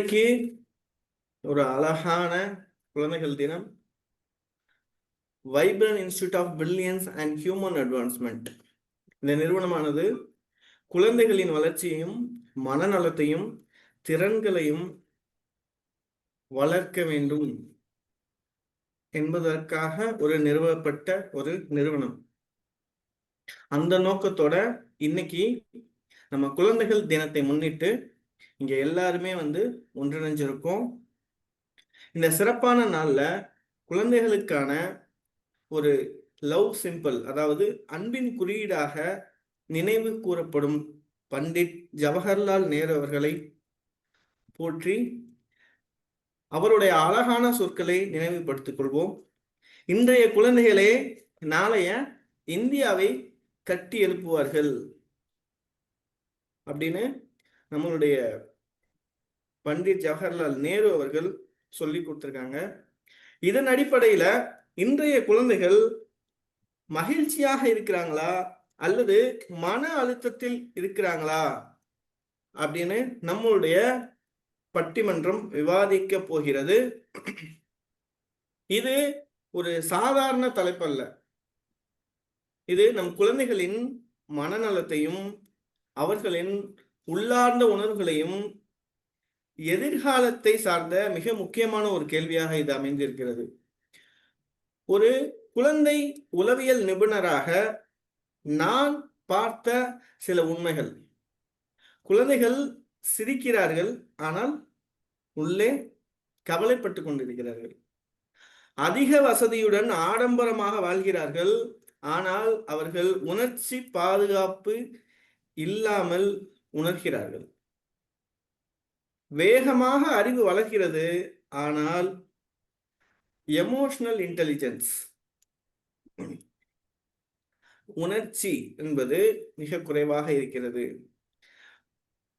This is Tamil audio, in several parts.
இன்னைக்கு ஒரு அழகான குழந்தைகள் தினம். Vibrant institute of brilliance and human advancement இந்த நிறுவனமானது குழந்தைகளின் வளர்ச்சியையும் மனநலத்தையும் திறன்களையும் வளர்க்க வேண்டும் என்பதற்காக நிறுவப்பட்ட ஒரு நிறுவனம். அந்த நோக்கத்தோட இன்னைக்கு நம்ம குழந்தைகள் தினத்தை முன்னிட்டு இங்க எல்லாருமே ஒன்றிணைஞ்சிருக்கோம். இந்த சிறப்பான நாள்ல குழந்தைகளுக்கான ஒரு லவ் சிம்பிள், அதாவது அன்பின் குறியீடாக நினைவு கூறப்படும் பண்டிட் ஜவஹர்லால் நேரு அவர்களை போற்றி அவருடைய அழகான சொற்களை நினைவுபடுத்திக் கொள்வோம். இன்றைய குழந்தைகளே நாளைய இந்தியாவை கட்டி எழுப்புவார்கள் அப்படின்னு நம்மளுடைய பண்டிட் ஜவஹர்லால் நேரு அவர்கள் சொல்லி கொடுத்திருக்காங்க. இதன் அடிப்படையில இன்றைய குழந்தைகள் மகிழ்ச்சியாக இருக்கிறாங்களா அல்லது மன அழுத்தத்தில் இருக்கிறாங்களா அப்படின்னு நம்மளுடைய பட்டிமன்றம் விவாதிக்க போகிறது. இது ஒரு சாதாரண தலைப்பு அல்ல. இது நம் குழந்தைகளின் மனநலத்தையும் அவர்களின் உள்ளார்ந்த உணர்வுகளையும் எதிர்காலத்தை சார்ந்த மிக முக்கியமான ஒரு கேள்வியாக இது அமைந்திருக்கிறது. ஒரு குழந்தை உளவியல் நிபுணராக நான் பார்த்த சில உண்மைகள். குழந்தைகள் சிரிக்கிறார்கள், ஆனால் உள்ளே கவலைப்பட்டு கொண்டிருக்கிறார்கள். அதிக வசதியுடன் ஆடம்பரமாக வாழ்கிறார்கள், ஆனால் அவர்கள் உணர்ச்சி பாதுகாப்பு இல்லாமல் உணர்கிறார்கள். வேகமாக அறிவு வளர்கிறது, ஆனால் எமோஷனல் இன்டெலிஜென்ஸ், உணர்ச்சி என்பது மிக குறைவாக இருக்கிறது.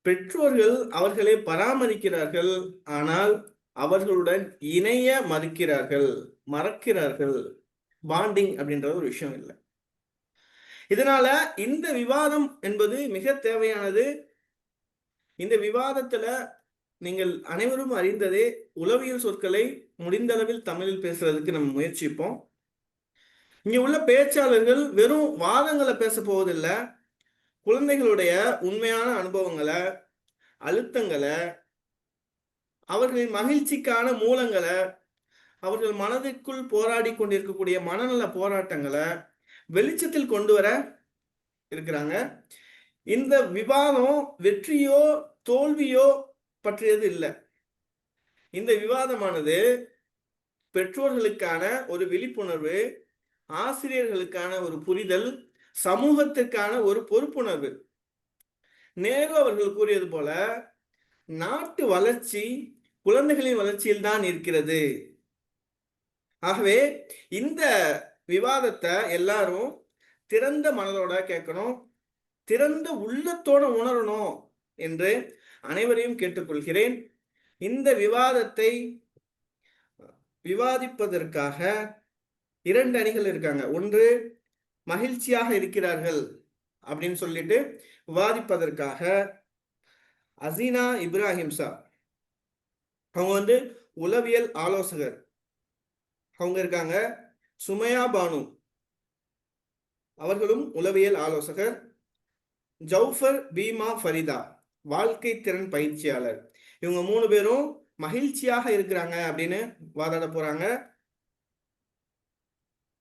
பெற்றோர்கள் அவர்களை பராமரிக்கிறார்கள், ஆனால் அவர்களுடன் இணைய மறக்கிறார்கள். பாண்டிங் அப்படின்ற ஒரு விஷயம் இல்லை. இதனால இந்த விவாதம் என்பது மிக தேவையானது. இந்த விவாதத்துல நீங்கள் அனைவரும் அறிந்ததே, உளவியல் சொற்களை முடிந்த அளவில் தமிழில் பேசுறதுக்கு நம்ம முயற்சிப்போம். இங்க உள்ள பேச்சாளர்கள் வெறும் வாதங்களை பேச போவதில்லை. குழந்தைகளுடைய உண்மையான அனுபவங்களை, அழுத்தங்களை, அவர்களின் மகிழ்ச்சிக்கான மூலங்களை, அவர்கள் மனதிற்குள் போராடி கொண்டிருக்கக்கூடிய மனநல போராட்டங்களை வெளிச்சத்தில் கொண்டு வர இருக்கிறாங்க. இந்த விவாதம் வெற்றியோ தோல்வியோ பற்றியது இல்லை. இந்த விவாதமானது பெற்றோர்களுக்கான ஒரு விழிப்புணர்வு, ஆசிரியர்களுக்கான ஒரு புரிதல், சமூகத்திற்கான ஒரு பொறுப்புணர்வு. நேரு அவர்கள் கூறியது போல, நாட்டு வளர்ச்சி குழந்தைகளின் வளர்ச்சியில் தான் இருக்கிறது. ஆகவே இந்த விவாதத்தை எல்லாரும் திறந்த மனதோட கேட்கணும், திறந்த உள்ளத்தோட உணரணும் என்று அனைவரையும் கேட்டுக்கொள்கிறேன். இந்த விவாதத்தை விவாதிப்பதற்காக 2 அணிகள் இருக்காங்க. ஒன்று மகிழ்ச்சியாக இருக்கிறார்கள் அப்படின்னு சொல்லிட்டு விவாதிப்பதற்காக அசீனா இப்ராஹிம்சா, அவங்க உளவியல் ஆலோசகர், அவங்க இருக்காங்க. சுமையா பானு அவர்களும் உளவியல் ஆலோசகர். ஜவுஃபர் பீமா ஃபரிதா வாழ்க்கை திறன் பயிற்சியாளர். இவங்க 3 பேரும் மகிழ்ச்சியாக இருக்கிறாங்க அப்படின்னு வாதாட போறாங்க.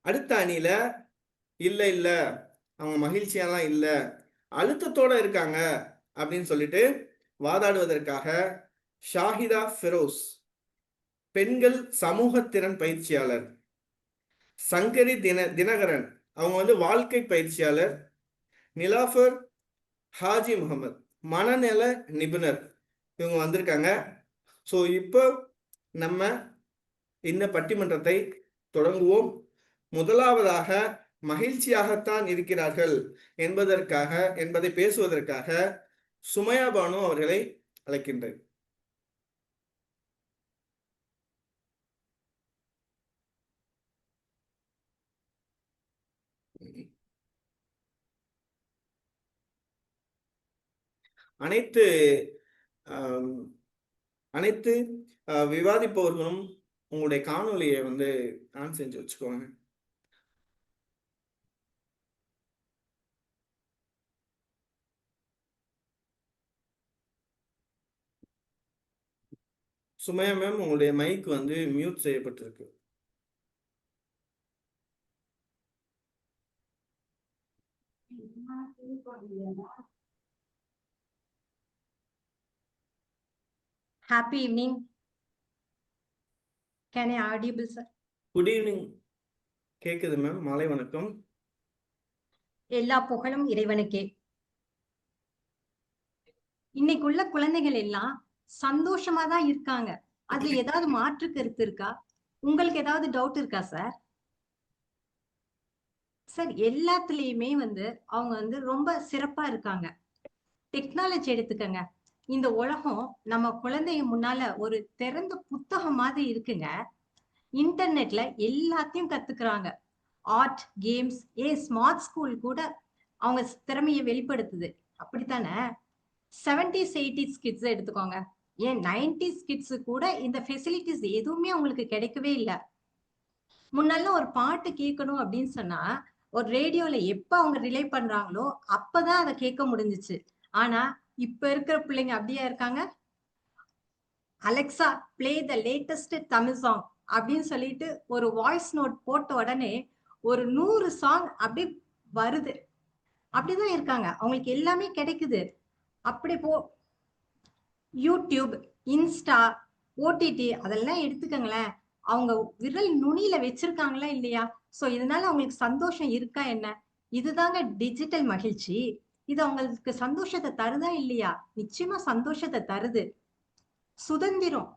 அடுத்த அணியில இல்ல இல்ல அவங்க மகிழ்ச்சியெல்லாம் இல்ல, அழுத்தத்தோட இருக்காங்க அப்படின்னு சொல்லிட்டு வாதாடுவதற்காக ஷாஹிதா ஃபெரோஸ் பெண்கள் சமூக திறன் பயிற்சியாளர். சங்கரி தினகரன் அவங்க வாழ்க்கை பயிற்சியாளர். நிலாஃபர் ஹாஜி முகமது மனநல நிபுணர். இவங்க வந்திருக்காங்க. ஸோ இப்போ நம்ம இந்த பட்டிமன்றத்தை தொடங்குவோம். முதலாவதாக மகிழ்ச்சியாகத்தான் இருக்கிறார்கள் என்பதை பேசுவதற்காக சுமையா பானு அவர்களை அழைக்கின்றேன். அனைத்து அனைத்து விவாதிப்பவர்களும் உங்களுடைய காணொலியை வந்து ஆன் செஞ்சு வச்சுக்கோங்க. சுமையா மேம், உங்களுடைய மைக் வந்து மியூட் செய்யப்பட்டிருக்கு. Happy evening. Can I audible, sir? Good evening. கேக்குது மேம். மாலை வணக்கம். எல்லா புகழும் இறைவனுக்கே. இன்னைக்குள்ள குழந்தைகள் எல்லாம் சந்தோஷமா தான் இருக்காங்க. அதுல ஏதாவது மாற்று கருத்து இருக்கா? உங்களுக்கு ஏதாவது டவுட் இருக்கா சார்? சார், எல்லாத்துலயுமே வந்து அவங்க வந்து ரொம்ப சிறப்பா இருக்காங்க. டெக்னாலஜி எடுத்துக்கங்க. இந்த உலகம் நம்ம குழந்தைங்க முன்னால ஒரு திறந்த புத்தகம் மாதிரி இருக்குங்க. இன்டர்நெட்ல எல்லாத்தையும் கத்துக்கிறாங்க. ஆர்ட், கேம்ஸ், ஸ்மார்ட் ஸ்கூல் கூட அவங்க திறமையை வெளிப்படுத்துது. அப்படித்தானே? 70s 80s கிட்ஸ் எடுத்துக்கோங்க. ஏன் 90s கிட்ஸ் கூட இந்த ஃபெசிலிட்டிஸ் எதுவுமே அவங்களுக்கு கிடைக்கவே இல்லை. முன்னெல்லாம் ஒரு பாட்டு கேட்கணும் அப்படின்னு சொன்னா ஒரு ரேடியோல எப்ப அவங்க ரிலே பண்றாங்களோ அப்பதான் அதை கேட்க முடிஞ்சுச்சு. ஆனா இப்ப இருக்கிற பிள்ளைங்க அப்படியா இருக்காங்க? Alexa play the latest Tamil song அப்படின்னு சொல்லிட்டு ஒரு வாய்ஸ் நோட் போட்ட உடனே ஒரு 100 சாங் அப்படி வருது. அப்படிதான் இருக்காங்க. அவங்களுக்கு எல்லாமே கிடைக்குது. அப்படி யூடியூப், இன்ஸ்டா, ஓடிடி அதெல்லாம் எடுத்துக்கங்களேன். அவங்க விரல் நுனியில வச்சிருக்காங்களா இல்லையா? சோ இதனால அவங்களுக்கு சந்தோஷம் இருக்கா என்ன? இதுதாங்க டிஜிட்டல் மகிழ்ச்சி. இது அவங்களுக்கு சந்தோஷத்தை தருதா இல்லையா? நிச்சயமா சந்தோஷத்தை தருது. சுதந்திரம்,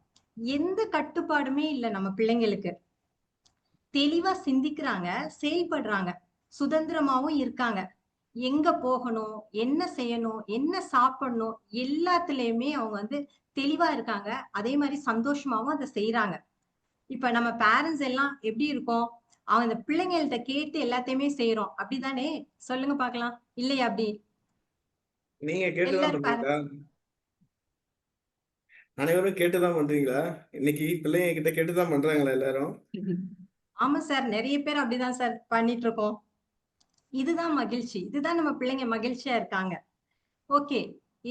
எந்த கட்டுப்பாடுமே இல்லை நம்ம பிள்ளைங்களுக்கு. தெளிவா சிந்திக்கிறாங்க, செயல்படுறாங்க, சுதந்திரமாவும் இருக்காங்க. எங்க போகணும், என்ன செய்யணும், என்ன சாப்பிடணும், எல்லாத்துலயுமே அவங்க வந்து தெளிவா இருக்காங்க. அதே மாதிரி சந்தோஷமாவும் அதை செய்யறாங்க. இப்ப நம்ம பேரண்ட்ஸ் எல்லாம் எப்படி இருக்கோம்? அவங்க இந்த பிள்ளைங்கள்ட்ட கேட்டு எல்லாத்தையுமே செய்யறோம். அப்படிதானே? சொல்லுங்க பாக்கலாம். இல்லையா? அப்படி நீங்க கேட்டுதான் எல்லாரும் பண்றீங்களா? அனைவரும் கேட்டுதான் பண்றீங்களா? இன்னைக்கு பிள்ளைங்க கிட்ட கேட்டுதான் பண்றாங்களா எல்லாரும்? ஆமா சார், நிறைய பேர் அப்படிதான் சார் பண்ணிட்டு இருக்கோம். இதுதான் மகிழ்ச்சி. இதுதான் நம்ம பிள்ளைங்க மகிழ்ச்சியா இருக்காங்க. ஓகே,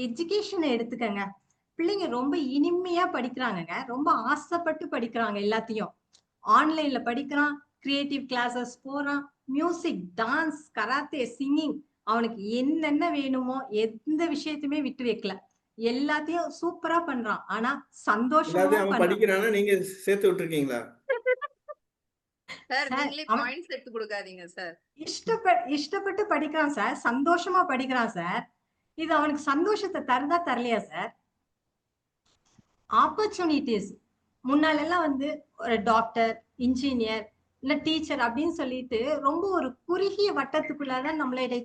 எஜுகேஷனை எடுத்துக்கங்க. பிள்ளைங்க ரொம்ப இனிமையா படிக்கிறாங்கங்க. ரொம்ப ஆசைப்பட்டு படிக்கிறாங்க எல்லாத்தையும். ஆன்லைன்ல படிக்கிறான், கிரியேட்டிவ் கிளாஸஸ் போறான், மியூசிக், டான்ஸ், கராத்தே, சிங்கிங், அவனுக்கு என்னென்ன வேணுமோ எந்த விஷயத்தையுமே விட்டு வைக்கல. எல்லாத்தையும் சூப்பரா பண்றான். ஆனா எல்லாத்தையும் சந்தோஷமாவும் அவன் பண்றான். படிக்கிறானா நீங்க சேர்த்து விட்டுருக்கீங்களா? சார், சார், நீங்களே அவன் பாயிண்ட்ஸ் எடுத்து கொடுக்காதீங்க சார். இஷ்டப்பட்டு படிக்கிறான் சார். சந்தோஷமா படிக்கிறான் சார். இது அவனுக்கு சந்தோஷத்தை தருதா தரலையா சார்? ஆப்பர்ச்சுனிட்டிஸ் முன்னாலெல்லாம் வந்து ஒரு டாக்டர், இன்ஜினியர், இல்ல டீச்சர் அப்படின்னு சொல்லிட்டு ரொம்ப ஒரு குறுகிய வட்டத்துக்குள்ளதான் நம்மளுடைய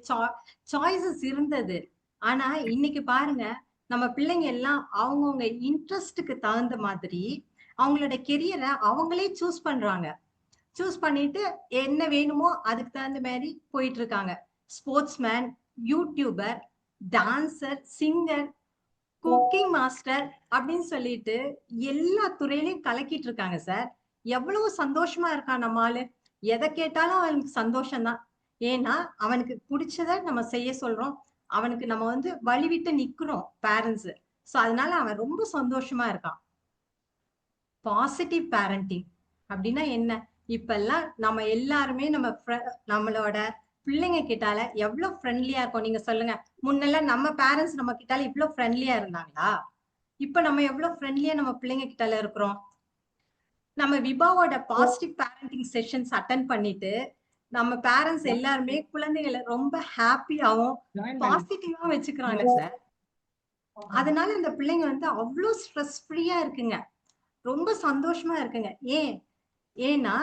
சாய்ஸஸ் இருந்தது. ஆனா இன்னைக்கு பாருங்க, நம்ம பிள்ளைங்க எல்லாம் அவங்கவுங்க இன்ட்ரெஸ்டுக்கு தகுந்த மாதிரி அவங்களோட கெரியரை அவங்களே சூஸ் பண்றாங்க. சூஸ் பண்ணிட்டு என்ன வேணுமோ அதுக்கு தகுந்த மாதிரி போயிட்டு இருக்காங்க. Sportsman, YouTuber, dancer, singer, cooking master அப்படின்னு சொல்லிட்டு எல்லா துறையிலையும் கலக்கிட்டு இருக்காங்க சார். எவ்வளவு சந்தோஷமா இருக்கான் நம்ம ஆளு. எதை கேட்டாலும் அவனுக்கு சந்தோஷம்தான். ஏன்னா அவனுக்கு பிடிச்சத நம்ம செய்ய சொல்றோம். அவனுக்கு நம்ம வந்து வழிவிட்டு நிக்கிறோம் பேரண்ட்ஸ். சோ அதனால அவன் ரொம்ப சந்தோஷமா இருக்கான். பாசிட்டிவ் பேரண்டிங் அப்படின்னா என்ன? இப்ப எல்லாம் நம்ம எல்லாருமே நம்மளோட பிள்ளைங்க கிட்டால எவ்வளவு ஃப்ரெண்ட்லியா இருக்கும் நீங்க சொல்லுங்க. முன்னெல்லாம் நம்ம பேரண்ட்ஸ் நம்ம கிட்டால இவ்வளவு ஃப்ரெண்ட்லியா இருந்தாங்களா? இப்ப நம்ம எவ்வளவு ஃப்ரெண்ட்லியா நம்ம பிள்ளைங்க கிட்டால இருக்கிறோம். நம்ம விபாவோட பாசிட்டிவ் பேரண்டிங் செஷன்ஸ் அட்டன் பண்ணிட்டு நம்ம பேரண்ட்ஸ் எல்லாருமே குழந்தைகளை ரொம்ப ஹாப்பியாவும் பாசிட்டிவா வச்சுக்கிறாங்க சார். அதனால இந்த பிள்ளைங்க வந்து அவ்வளவு ஸ்ட்ரெஸ் ஃப்ரீயா இருக்குங்க. ரொம்ப சந்தோஷமா இருக்குங்க. ஏன்னா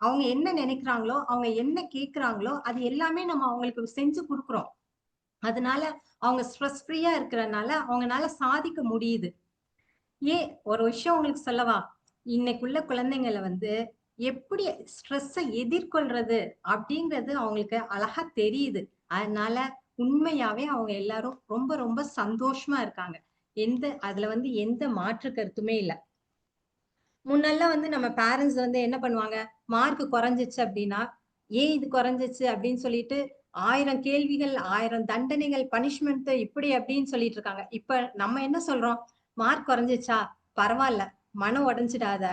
அவங்க என்ன நினைக்கிறாங்களோ, அவங்க என்ன கேக்குறாங்களோ அது எல்லாமே நம்ம அவங்களுக்கு செஞ்சு கொடுக்குறோம். அதனால அவங்க ஸ்ட்ரெஸ் ஃப்ரீயா இருக்கிறதுனால அவங்கனால சாதிக்க முடியுது. ஒரு விஷயம் உங்களுக்கு சொல்லவா? இன்னைக்குள்ள குழந்தைங்களை வந்து எப்படி ஸ்ட்ரெஸ்ஸை எதிர்கொள்றது அப்படிங்கிறது அவங்களுக்கு அழகா தெரியுது. அதனால உண்மையாவே அவங்க எல்லாரும் ரொம்ப ரொம்ப சந்தோஷமா இருக்காங்க. அதுல வந்து எந்த மாற்று கருத்துமே இல்ல. முன்னெல்லாம் வந்து நம்ம பேரண்ட்ஸ் வந்து என்ன பண்ணுவாங்க, மார்க் குறைஞ்சிச்சு அப்படின்னா, ஏன் இது குறைஞ்சிச்சு அப்படின்னு சொல்லிட்டு 1000 கேள்விகள், 1000 தண்டனைகள், பனிஷ்மென்ட் இப்படி அப்படின்னு சொல்லிட்டு இருக்காங்க. இப்ப நம்ம என்ன சொல்றோம்? மார்க் குறைஞ்சிச்சா? பரவால்ல. மனம் உடைஞ்சிடாத.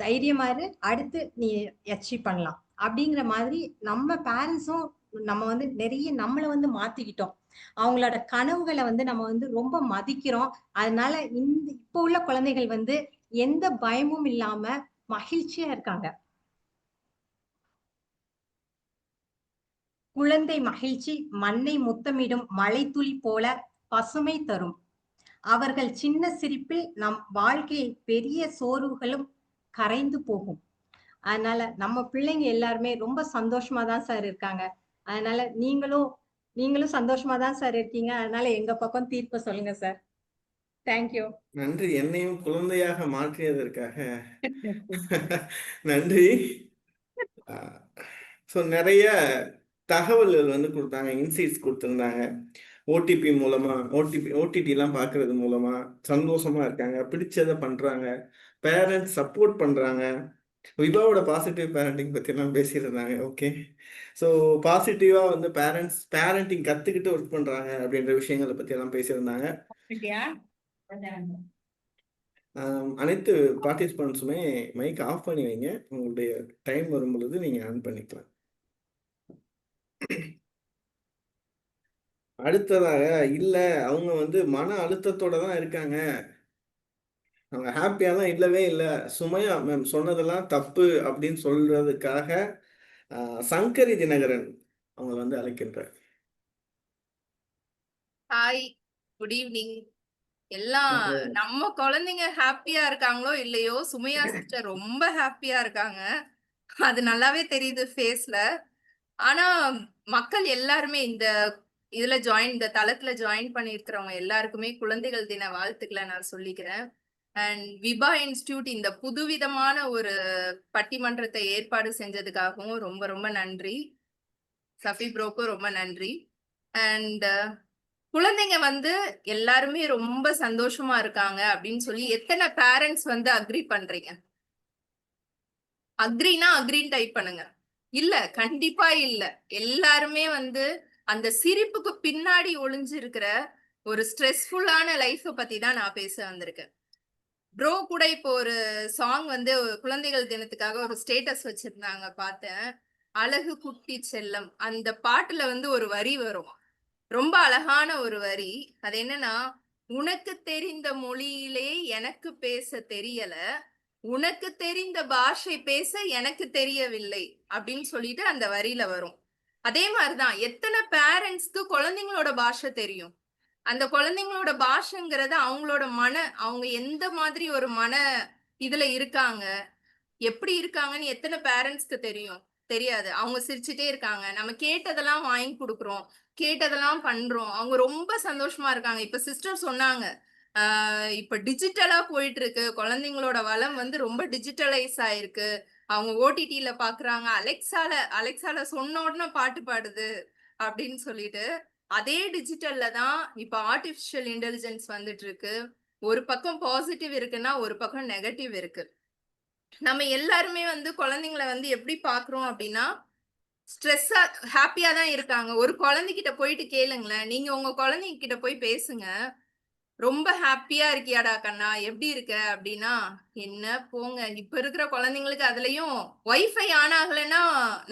தைரியமா இரு. அடுத்து நீ அச்சீவ் பண்ணலாம். அப்படிங்கிற மாதிரி நம்ம பேரண்ட்ஸும் நம்ம வந்து நெறைய நம்மள வந்து மாத்திக்கிட்டோம். அவங்களோட கனவுகள வந்து நம்ம வந்து ரொம்ப மதிக்கிறோம். அதனால இப்ப உள்ள குழந்தைகள் வந்து எந்த பயமும் இல்லாம மகிழ்ச்சியா இருக்காங்க. குழந்தை மகிழ்ச்சி மண்ணை முத்தமிடும் மழைத்துளி போல பசுமை தரும். அவர்கள் சின்ன சிரிப்பில் நம் வாழ்க்கையில் பெரிய சோர்வுகளும் கரைந்து போகும். அதனால நம்ம பிள்ளைங்க எல்லாருமே ரொம்ப சந்தோஷமா தான் சார் இருக்காங்க. அதனால நீங்களும் நீங்களும் சந்தோஷமா தான் சார் இருக்கீங்க. அதனால எங்க பக்கம் தீர்ப்ப சொல்லுங்க சார். Thank you. நன்றி. என்னையும் குழந்தையாக மாற்றியதற்காக நன்றி. ஸோ நிறைய தகவல்கள் வந்து கொடுத்தாங்க, இன்சைட்ஸ் கொடுத்துருந்தாங்க. ஓடிபி மூலமா, ஓடிடிலாம் பார்க்கறது மூலமா சந்தோஷமா இருக்காங்க, பிடிச்சதை பண்றாங்க, பேரண்ட்ஸ் சப்போர்ட் பண்றாங்க. விபாவோட பாசிட்டிவ் பேரண்டிங் பற்றிலாம் பேசியிருந்தாங்க. ஓகே, ஸோ பாசிட்டிவாக வந்து பேரண்டிங் கற்றுக்கிட்டு ஒர்க் பண்ணுறாங்க அப்படின்ற விஷயங்களை பற்றியெல்லாம் பேசியிருந்தாங்க. அனைத்து பார்ட்டிசிபெண்ட்ஸுமே மைக் ஆஃப் பண்ணி வைங்க. உங்களுடைய டைம் வரும் பொழுது நீங்கள் ஆன் பண்ணிக்கலாம். அடுத்ததாக, இல்லை அவங்க வந்து மன அழுத்தத்தோட தான் இருக்காங்க, அவங்க ஹாப்பியாலாம் இல்லவே இல்லை, சுமையா மேம் சொன்னதெல்லாம் தப்பு அப்படின்னு சொல்றதுக்காக சங்கரி தினகரன் அவங்க வந்து அழைக்கின்றார். Hi, good evening. எல்லாம் நம்ம குழந்தைங்க ஹாப்பியா இருக்காங்களோ இல்லையோ, சுமையா சிஸ்டர் ரொம்ப ஹாப்பியா இருக்காங்க. அது நல்லாவே தெரியுது ஃபேஸ்ல. ஆனா மக்கள் எல்லாருமே இந்த தளத்துல ஜாயின் பண்ணியிருக்கிறவங்க எல்லாருக்குமே குழந்தைகள் தின வாழ்த்துக்களை நான் சொல்லிக்கிறேன். அண்ட் விபா இன்ஸ்டிடியூட் இந்த புதுவிதமான ஒரு பட்டிமன்றத்தை ஏற்பாடு செஞ்சதுக்காகவும் ரொம்ப ரொம்ப நன்றி. சஃபி ப்ரோக்கும் ரொம்ப நன்றி. அண்ட் குழந்தைங்க வந்து எல்லாருமே ரொம்ப சந்தோஷமா இருக்காங்க அப்படின்னு சொல்லி எத்தனை பேரண்ட்ஸ் வந்து அக்ரி பண்றீங்க? அக்ரினா அக்ரின்னு டைப் பண்ணுங்க. இல்ல, கண்டிப்பா இல்ல. எல்லாருமே வந்து அந்த சிரிப்புக்கு பின்னாடி ஒளிஞ்சிருக்கிற ஒரு ஸ்ட்ரெஸ்ஃபுல்லான லைஃப பத்தி தான் நான் பேச வந்திருக்கேன். ப்ரோ கூட இப்போ ஒரு சாங் வந்து குழந்தைகள் தினத்துக்காக ஒரு ஸ்டேட்டஸ் வச்சிருந்தாங்க, பார்த்தேன். அழகு குட்டி செல்லம், அந்த பாட்டுல வந்து ஒரு வரி வரும், ரொம்ப அழகான ஒரு வரி. அது என்னன்னா, உனக்கு தெரிந்த மொழியிலே எனக்கு பேச தெரியல, உனக்கு தெரிந்த பாஷை பேச எனக்கு தெரியவில்லை அப்படின்னு சொல்லிட்டு அந்த வரியில வரும். அதே மாதிரிதான் எத்தனை பேரண்ட்ஸ்க்கு குழந்தைங்களோட பாஷை தெரியும். அந்த குழந்தைங்களோட பாஷைங்கிறது அவங்க எந்த மாதிரி ஒரு மன இதுல இருக்காங்க, எப்படி இருக்காங்கன்னு எத்தனை பேரண்ட்ஸ்க்கு தெரியும்? தெரியாது. அவங்க சிரிச்சுட்டே இருக்காங்க, நம்ம கேட்டதெல்லாம் வாங்கி கொடுக்குறோம், கேட்டதெல்லாம் பண்றோம், அவங்க ரொம்ப சந்தோஷமா இருக்காங்க. இப்ப சிஸ்டர் சொன்னாங்க, இப்ப டிஜிட்டலா போயிட்டு இருக்கு, குழந்தைங்களோட வளம் வந்து ரொம்ப டிஜிட்டலைஸ் ஆயிருக்கு. அவங்க ஓடிடில பாக்குறாங்க, அலெக்சால சொன்ன உடனே பாட்டு பாடுது அப்படின்னு சொல்லிட்டு. அதே டிஜிட்டல்ல தான் இப்ப ஆர்டிபிஷியல் இன்டெலிஜென்ஸ் வந்துட்டு இருக்கு. ஒரு பக்கம் பாசிட்டிவ் இருக்குன்னா ஒரு பக்கம் நெகட்டிவ் இருக்கு. நம்ம எல்லாருமே வந்து குழந்தைங்களை வந்து எப்படி பாக்குறோம் அப்படின்னா, ஸ்ட்ரெஸ்ஸா ஹாப்பியா தான் இருக்காங்க. ஒரு குழந்தைகிட்ட போயிட்டு கேளுங்களேன், நீங்க உங்க குழந்தைங்க கிட்ட போய் பேசுங்க, ரொம்ப ஹாப்பியா இருக்கியாடா கண்ணா, எப்படி இருக்க அப்படின்னா, என்ன போங்க, இப்ப இருக்கிற குழந்தைங்களுக்கு அதுலயும் வைஃபை ஆன் ஆகலைன்னா,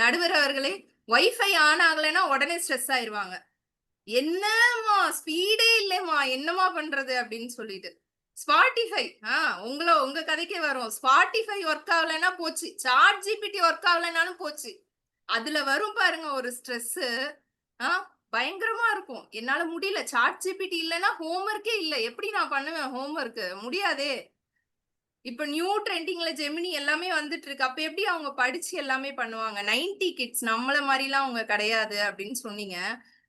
நடுவர் அவர்களே, வைஃபை ஆன் ஆகலைன்னா உடனே ஸ்ட்ரெஸ் ஆயிருவாங்க. என்னம்மா ஸ்பீடே இல்லைம்மா, என்னம்மா பண்றது அப்படின்னு சொல்லிட்டு. ஸ்பாட்டிஃபை, உங்க கதைக்கே வரும். ஸ்பாட்டிஃபை ஒர்க் ஆகலைன்னா போச்சு, சாட் ஜிபிடி ஒர்க் ஆகலைன்னாலும் போச்சு. அதுல வரும் பாருங்க ஒரு ஸ்ட்ரெஸ், பயங்கரமா இருக்கும். என்னால முடியல, சாட் ஜிபிடி இல்லைன்னா ஹோம்ஒர்க்கே இல்லை, எப்படி நான் பண்ணுவேன் ஹோம்ஒர்க்? முடியாதே. இப்ப நியூ ட்ரெண்டிங்ல ஜெமினி எல்லாமே வந்துட்டு இருக்கு. அப்ப எப்படி அவங்க படிச்சு எல்லாமே பண்ணுவாங்க? 90 கிட்ஸ் நம்மள மாதிரிலாம் அவங்க கிடையாது அப்படின்னு சொன்னீங்க.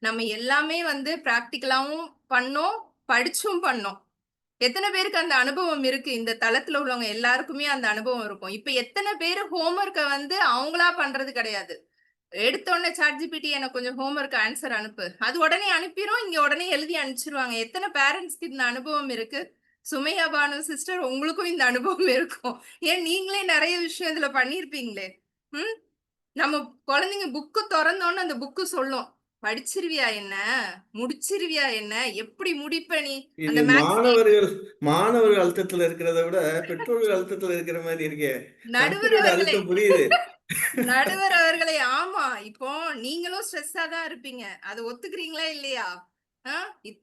நம்ம எல்லாமே வந்து பிராக்டிகலாவும் பண்ணோம், படிச்சும் பண்ணோம். எத்தனை பேருக்கு அந்த அனுபவம் இருக்கு? இந்த தளத்துல உள்ளவங்க எல்லாருக்குமே அந்த அனுபவம் இருக்கும். இப்ப எத்தனை பேரு ஹோம்ஒர்க்க வந்து அவங்களா பண்றது கிடையாது, எடுத்தோடனே ChatGPT எனக்கு கொஞ்சம் ஹோம்ஒர்க் ஆன்சர் அனுப்பு, அது உடனே அனுப்பிரும், இங்க உடனே எழுதி அனுப்பிச்சிருவாங்க. எத்தனை பேரண்ட்ஸ்க்கு இந்த அனுபவம் இருக்கு? சுமையா பானு சிஸ்டர், உங்களுக்கும் இந்த அனுபவம் இருக்கும். ஏன் நீங்களே நிறைய விஷயம் இதுல பண்ணிருப்பீங்களே. நம்ம குழந்தைங்க புக்கு திறந்தோன்னு அந்த புக்கு சொல்லும், படிச்சிருவியா என்ன, முடிச்சிருவியா என்ன, எப்படி முடிப்ப நீ அந்த இது மேக்ஸ். மாணவர்கள் அழுத்தத்துல இருக்கிறத விட பெற்றோர்கள் அழுத்தத்துல இருக்கிற மாதிரி இருக்கே. நடுவர் சங்கரோட அவர்களே, அழுத்தம் புரியுது. நடுவர் அவர்களே, ஆமா, இப்போ நீங்களும் ஸ்ட்ரெஸ்ஸா தான் இருப்பீங்க, அது ஒத்துக்கிறீங்களா இல்லையா?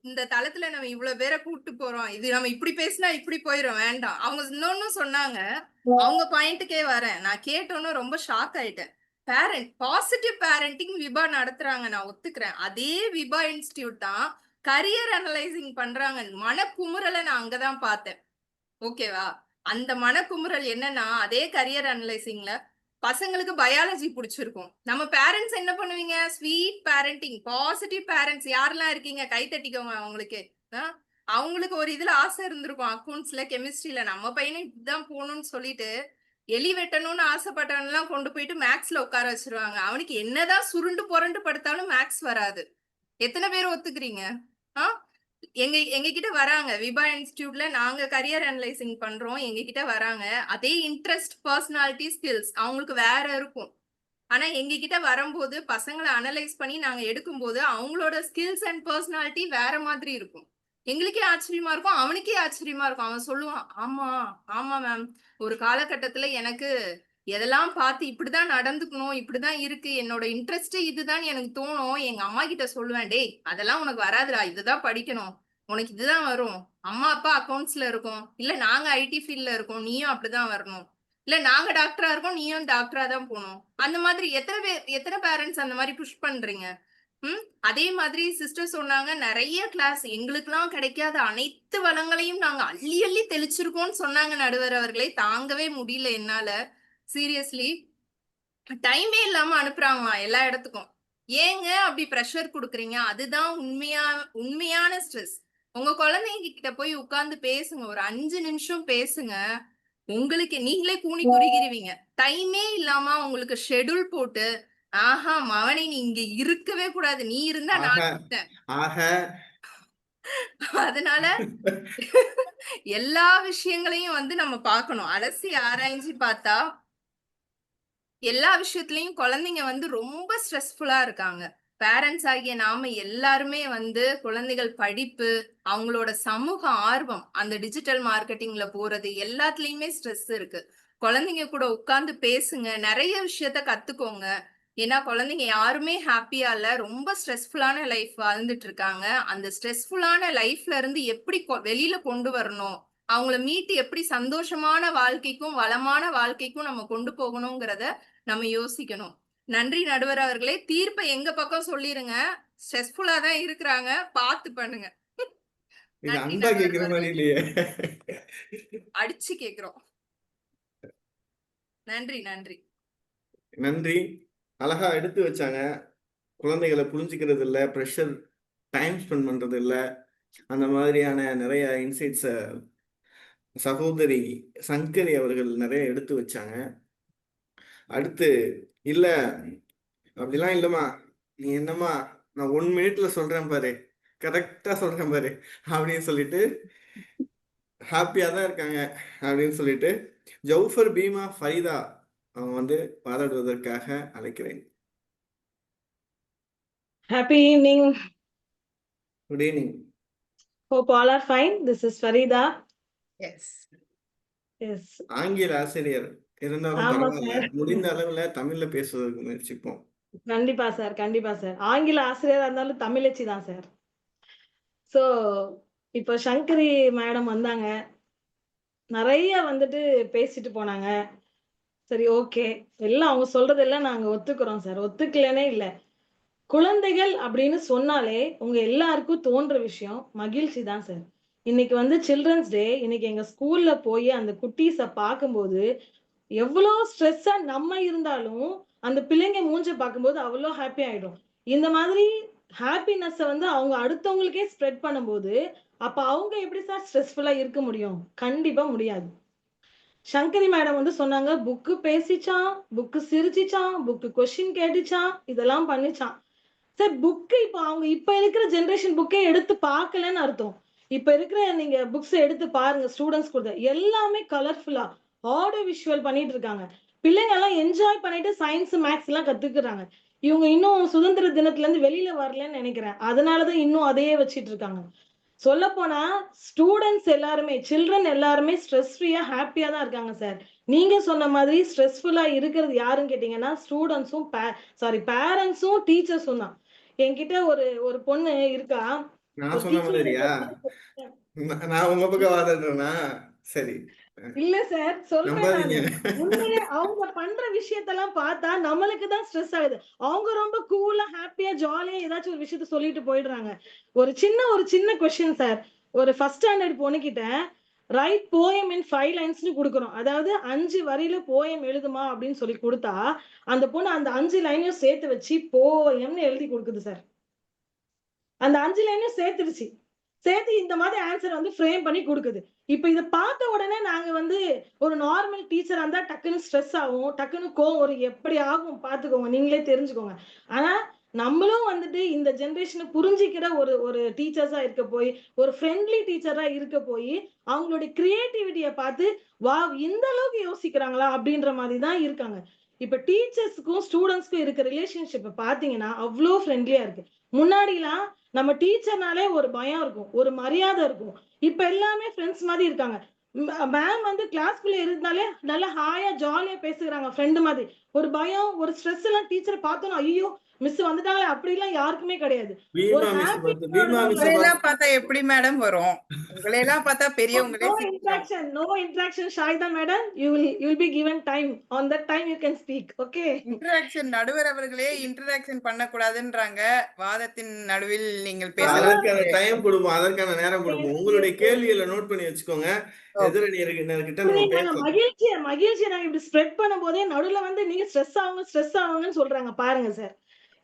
இந்த தளத்துல நம்ம இவ்வளவு பேரை கூட்டு போறோம், இது நம்ம இப்படி பேசினா இப்படி போயிரும், வேண்டாம். அவங்க இன்னொன்னு சொன்னாங்க, அவங்க பாயிண்ட்டுக்கே வரேன். நான் கேட்டோன்னு ரொம்ப ஷாக் ஆயிட்டேன். பாசிட்டிவ் பேரண்டிங் விபா நடத்துறாங்க, நான் ஒத்துக்கிறேன். அதே விபா இன்ஸ்டிடியூட் தான் கரியர் அனலைசிங் பண்றாங்க. மனக்குமுறலை நான் அங்கதான் பார்த்தேன். ஓகேவா? அந்த மனக்குமுறல் என்னன்னா, அதே கரியர் அனலைசிங்ல பசங்களுக்கு பயாலஜி பிடிச்சிருக்கும். நம்ம பேரண்ட்ஸ் என்ன பண்ணுவீங்க? ஸ்வீட் பேரண்டிங், பாசிட்டிவ் பேரண்ட்ஸ் யாரெல்லாம் இருக்கீங்க கை தட்டிக்கோங்க. அவங்களுக்கு அவங்களுக்கு ஒரு இதுல ஆசை இருந்திருக்கும், அக்கௌண்ட்ஸ்ல, கெமிஸ்ட்ரியில நம்ம பையனை இப்படிதான் போகணும்னு சொல்லிட்டு எலி வெட்டணும்னு ஆசைப்பட்டவன் எல்லாம் கொண்டு போயிட்டு மேக்ஸ்ல உட்கார வச்சிருவாங்க. அவனுக்கு என்னதான் சுருண்டு புரண்டு படுத்தாலும் மேக்ஸ் வராது. எத்தனை பேர் ஒத்துக்கிறீங்க? எங்க கிட்ட வராங்க, விபா இன்ஸ்டிடியூட்ல நாங்க கரியர் அனலைசிங் பண்றோம், எங்க கிட்ட வராங்க. அதே இன்ட்ரெஸ்ட், பர்சனாலிட்டி, ஸ்கில்ஸ் அவங்களுக்கு வேற இருக்கும். ஆனா எங்க கிட்ட வரும்போது பசங்களை அனலைஸ் பண்ணி நாங்க எடுக்கும்போது அவங்களோட ஸ்கில்ஸ் அண்ட் பர்சனாலிட்டி வேற மாதிரி இருக்கும். எங்களுக்கே ஆச்சரியமா இருக்கும், அவனுக்கே ஆச்சரியமா இருக்கும். அவன் சொல்லுவான், ஆமா ஆமா மேம், ஒரு காலகட்டத்துல எனக்கு எதெல்லாம் பார்த்து இப்படிதான் நடந்துக்கணும், இப்படிதான் இருக்கு, என்னோட இன்ட்ரெஸ்ட் இதுதான் எனக்கு தோணும். எங்க அம்மா கிட்ட சொல்லுவேன், டேய் அதெல்லாம் உனக்கு வராதுடா, இதுதான் படிக்கணும், உனக்கு இதுதான் வரும். அம்மா அப்பா அக்கௌண்ட்ஸ்ல இருக்கும், இல்ல நாங்க ஐடி ஃபீல்ட்ல இருக்கோம், நீயும் அப்படிதான் வரணும், இல்ல நாங்க டாக்டரா இருக்கோம், நீயும் டாக்டரா தான் போகணும். அந்த மாதிரி எத்தனை பேரண்ட்ஸ் அந்த மாதிரி புஷ் பண்றீங்க? அதே மாதிரி சிஸ்டர் சொன்னாங்க, நிறைய கிளாஸ் எங்களுக்கெல்லாம் கிடைக்காத அனைத்து வளங்களையும் நாங்க அள்ளி அள்ளி தெளிச்சிருக்கோம்னு சொன்னாங்க. நடுவர் அவர்களே, தாங்கவே முடியல என்னால. சீரியஸ்லி டைமே இல்லாம அனுப்புறாங்களாம் எல்லா இடத்துக்கும். ஏங்க அப்படி ப்ரெஷர் கொடுக்குறீங்க? அதுதான் உண்மையான ஸ்ட்ரெஸ். உங்க குழந்தைங்க கிட்ட போய் உட்கார்ந்து பேசுங்க, ஒரு 5 நிமிஷம் பேசுங்க. உங்களுக்கு நீங்களே கூனி குறுகிருவீங்க. டைமே இல்லாம உங்களுக்கு ஷெட்யூல் போட்டு, ஆஹா மவனே நீ இங்க இருக்கவே கூடாது, நீ இருந்தா நான் இருப்பேன். அதனால எல்லா விஷயங்களையும் வந்து நம்ம பார்க்கணும், அலசி ஆராய்ச்சி பார்த்தா எல்லா விஷயத்துலயும் குழந்தைங்க வந்து ரொம்ப ஸ்ட்ரெஸ்ஃபுல்லா இருக்காங்க. பேரண்ட்ஸ் ஆகிய நாம எல்லாருமே வந்து குழந்தைகள் படிப்பு, அவங்களோட சமூக ஆர்வம், அந்த டிஜிட்டல் மார்க்கெட்டிங்ல போறது எல்லாத்துலயுமே ஸ்ட்ரெஸ் இருக்கு. குழந்தைங்க கூட உட்கார்ந்து பேசுங்க, நிறைய விஷயத்த கத்துக்கோங்க. ஏன்னா குழந்தைங்க யாருமே ஹாப்பியா இல்ல, ரொம்ப ஸ்ட்ரெஸ்ஃபுல்லான லைஃப் வாழ்ந்துட்டு இருக்காங்க. அந்த ஸ்ட்ரெஸ்ஃபுல்லான லைஃப்ல இருந்து எப்படி வெளியில கொண்டு வரணும், அவங்கள மீட்டு எப்படி சந்தோஷமான வாழ்க்கைக்கும் வளமான வாழ்க்கைக்கும் நம்ம கொண்டு போகணுங்கிறத நம்ம யோசிக்கணும். நன்றி நடுவர் அவர்களே. தீர்ப்பை எங்க பக்கம் சொல்லிருங்க, ஸ்ட்ரெஸ்ஃபுல்லா தான் இருக்கிறாங்க, பார்த்து பண்ணுங்க. இது அன்பா கேக்குற மாதிரி இல்லையே. அடிச்சு கேக்குறோம். நன்றி நன்றி நன்றி. அழகா எடுத்து வச்சாங்க. குழந்தைகளை புரிஞ்சுக்கிறது இல்லை, ப்ரெஷர் டைம் ஸ்பெண்ட் பண்றது இல்லை, அந்த மாதிரியான நிறைய இன்சைட்ஸை சகோதரி சங்கரி அவர்கள் நிறைய எடுத்து வச்சாங்க. அடுத்து இல்ல அப்படிலாம் இல்லம்மா, நீ என்னம்மா நான் 1 மினிட்ல சொல்றேன் பாரு, கரெக்டா சொல்றேன் பாரு அப்படின்னு சொல்லிட்டு ஹாப்பியா தான் இருக்காங்க அப்படின்னு சொல்லிட்டு ஜவுஃபர் பீமா ஃபரிதா அவங்க வந்து பாராட்டுவதற்காக அழைக்கிறேன். Happy evening. Good evening. Hope all are fine. This is Farida. Yes. Yes. ஆங்கில ஆசிரியர் இருந்தாலும் பரவாயில்ல, முடிந்த அளவுல தமிழ்ல பேசுவதற்கு முயற்சிப்போம். கண்டிப்பா சார், கண்டிப்பா சார். ஆங்கில ஆசிரியரா இருந்தாலும் தமிழச்சி தான் சார். சோ இப்போ சங்கரி மேடம் வந்தாங்க, நிறைய வந்துட்டு பேசிட்டு போனாங்க. சரி, ஓகே, எல்லாம் அவங்க சொல்றதெல்லாம் நாங்க ஒத்துக்கிறோம் சார், ஒத்துக்கலனே இல்ல. குழந்தைகள் அப்படின்னு சொன்னாலே உங்க எல்லாருக்கும் தோன்ற விஷயம் மகிழ்ச்சி தான் சார். இன்னைக்கு வந்து சில்ட்ரன்ஸ் டே, இன்னைக்கு எங்க ஸ்கூல்ல போய் அந்த குட்டீஸை பார்க்கும்போது எவ்வளோ ஸ்ட்ரெஸ்ஸா நம்ம இருந்தாலும் அந்த பிள்ளைங்க மூஞ்ச பார்க்கும்போது அவ்வளோ ஹாப்பி ஆயிடும். இந்த மாதிரி ஹாப்பினஸ் வந்து அவங்க அடுத்தவங்களுக்கே ஸ்ப்ரெட் பண்ணும்போது அப்ப அவங்க எப்படி சார் ஸ்ட்ரெஸ்ஃபுல்லா இருக்க முடியும்? கண்டிப்பா முடியாது. சங்கரி மேடம் வந்து சொன்னாங்க, புக்கு பேசிச்சான், புக்கு சிரிச்சிச்சான், புக்கு கொஸ்டின் கேட்டுச்சான், இதெல்லாம் பண்ணிச்சான். சார் புக்கு இப்ப அவங்க இப்ப இருக்கிற ஜெனரேஷன் புக்கே எடுத்து பார்க்கலன்னு அர்த்தம். இப்ப இருக்கிற நீங்க புக்ஸ் எடுத்து பாருங்க, ஸ்டூடெண்ட்ஸ் கூட எல்லாமே கலர்ஃபுல்லா ஆடியோ விஷுவல் பண்ணிட்டு இருக்காங்க. பிள்ளைங்க எல்லாம் என்ஜாய் பண்ணிட்டு சயின்ஸ் மேக்ஸ் எல்லாம் கத்துக்கிறாங்க. இவங்க இன்னும் சுதந்திர தினத்துல இருந்து வெளியில வரலன்னு நினைக்கிறேன். அதனாலதான் இன்னும் அதையே வச்சிட்டு இருக்காங்க. சொல்ல போனா ஸ்டூடெண்ட்ஸ் எல்லாருமே, சில்ட்ரன் எல்லாருமே ஸ்ட்ரெஸ் ஃப்ரீயா ஹாப்பியா தான் இருக்காங்க சார். நீங்க சொன்ன மாதிரி ஸ்ட்ரெஸ்ஃபுல்லா இருக்கிறது யாருன்னு கேட்டீங்கன்னா ஸ்டூடெண்ட்ஸும் பேரண்ட்ஸும் டீச்சர்ஸும் தான். என்கிட்ட ஒரு ஒரு பொண்ணு இருக்கா. நான் ஒரு சொன்ன டீச்சர் மாதிரியா? நான் உங்க பக்கம் வாதாடுறேனா? சரி. இல்ல சார், சொல்றேன் நம்பாதீங்க. நானு. உண்மையிலே அவங்க பண்ற விஷயத்தெல்லாம் பார்த்தா நம்மளுக்கு தான் ஸ்ட்ரெஸ் ஆகுது. அவங்க ரொம்ப கூலா, ஹாப்பியா, ஜாலியா ஏதாச்சும் ஒரு விஷயத்த சொல்லிட்டு போயிடுறாங்க. ஒரு சின்ன கொஸ்டின் சார். ஒரு ஃபர்ஸ்ட் ஸ்டாண்டர்ட் பொண்ணுகிட்ட ரைட் போயம் இன் 5 லைன்ஸ்னு குடுக்குறோம். அதாவது 5 வரியில போயம் எழுதுமா அப்படின்னு சொல்லி குடுத்தா, அந்த பொண்ணு அந்த 5 லைனையும் சேர்த்து வச்சு போயம்னு எழுதி குடுக்குது சார். அந்த 5 லைனையும் சேர்த்துருச்சு. சேர்த்து இந்த மாதிரி ஆன்சர் வந்து ஃப்ரேம் பண்ணி குடுக்குது. இப்ப இத பார்த்த உடனே நாங்க வந்து ஒரு நார்மல் டீச்சரா இருந்தா டக்குன்னு ஸ்ட்ரெஸ் ஆகும். டக்குன்னு கோவம் வரும். எப்படி ஆகும் பார்த்துக்கோங்க. நீங்களே தெரிஞ்சுக்கோங்க. ஆனா நம்மளும் வந்துட்டு இந்த ஜெனரேஷன புரிஞ்சுக்கிற ஒரு ஒரு டீச்சர்ஸா இருக்க போய், ஒரு ஃப்ரெண்ட்லி டீச்சரா இருக்க போய், அவங்களுடைய கிரியேட்டிவிட்டிய பார்த்து, வாவ்! இந்த அளவுக்கு யோசிக்கிறாங்களா? அப்படின்ற மாதிரி தான் இருக்காங்க. இப்ப டீச்சர்ஸ்க்கும், ஸ்டூடண்ட்ஸ்க்கும் இருக்க ரிலேஷன்ஷிப் பார்த்தீங்கன்னா, அவ்ளோ ஃப்ரெண்ட்லியா இருக்கு. முன்னாடிலாம் நம்ம டீச்சர்னாலே ஒரு பயம் இருக்கும். ஒரு மரியாதை இருக்கும். இப்ப எல்லாமே ஃப்ரெண்ட்ஸ் மாதிரி இருக்காங்க. மேம் வந்து கிளாஸ்க்குள்ள இருந்தாலே நல்லா ஹாயா, ஜாலியா பேசுறாங்க ஃப்ரெண்ட் மாதிரி. ஒரு பயம், ஒரு ஸ்ட்ரெஸ் எல்லாம் டீச்சர பார்த்தோம்னா, ஐயோ! மிஸ் வந்துட்டாங்களே அப்படிலாம் யாருக்குமே கிடையாது. ஒரு பீமா ஹாப்பியோட மிஸ் உங்களையெல்லாம் பார்த்தா எப்படி மேடம் வரும்? உங்களையெல்லாம் பார்த்தா பெரியவங்களே சிரிக்கிறோம். no interaction, Shaida madam. You will be given time. On that time you can speak. Okay. Interaction நடுவர் அவர்களே இன்டராக்ஷன் பண்ணக்கூடாதுன்றாங்க. வாதத்தின் நடுவில் நீங்கள் அதற்கான பேசலாம். டைம் கொடுப்போம், அதற்கான நேரம் கொடுப்போம். உங்களுடைய கேள்விகளை நோட் பண்ணி வச்சுக்கோங்க. எதிரணியர்கிட்ட நம்ம நாங்க பேசலாம். மகிழ்ச்சியை நாங்க இப்படி ஸ்ப்ரெட் பண்ணும்போதே நடுவுல வந்து நீங்க ஸ்ட்ரெஸ் ஆகுங்கன்னு சொல்றாங்க பாருங்க சார்.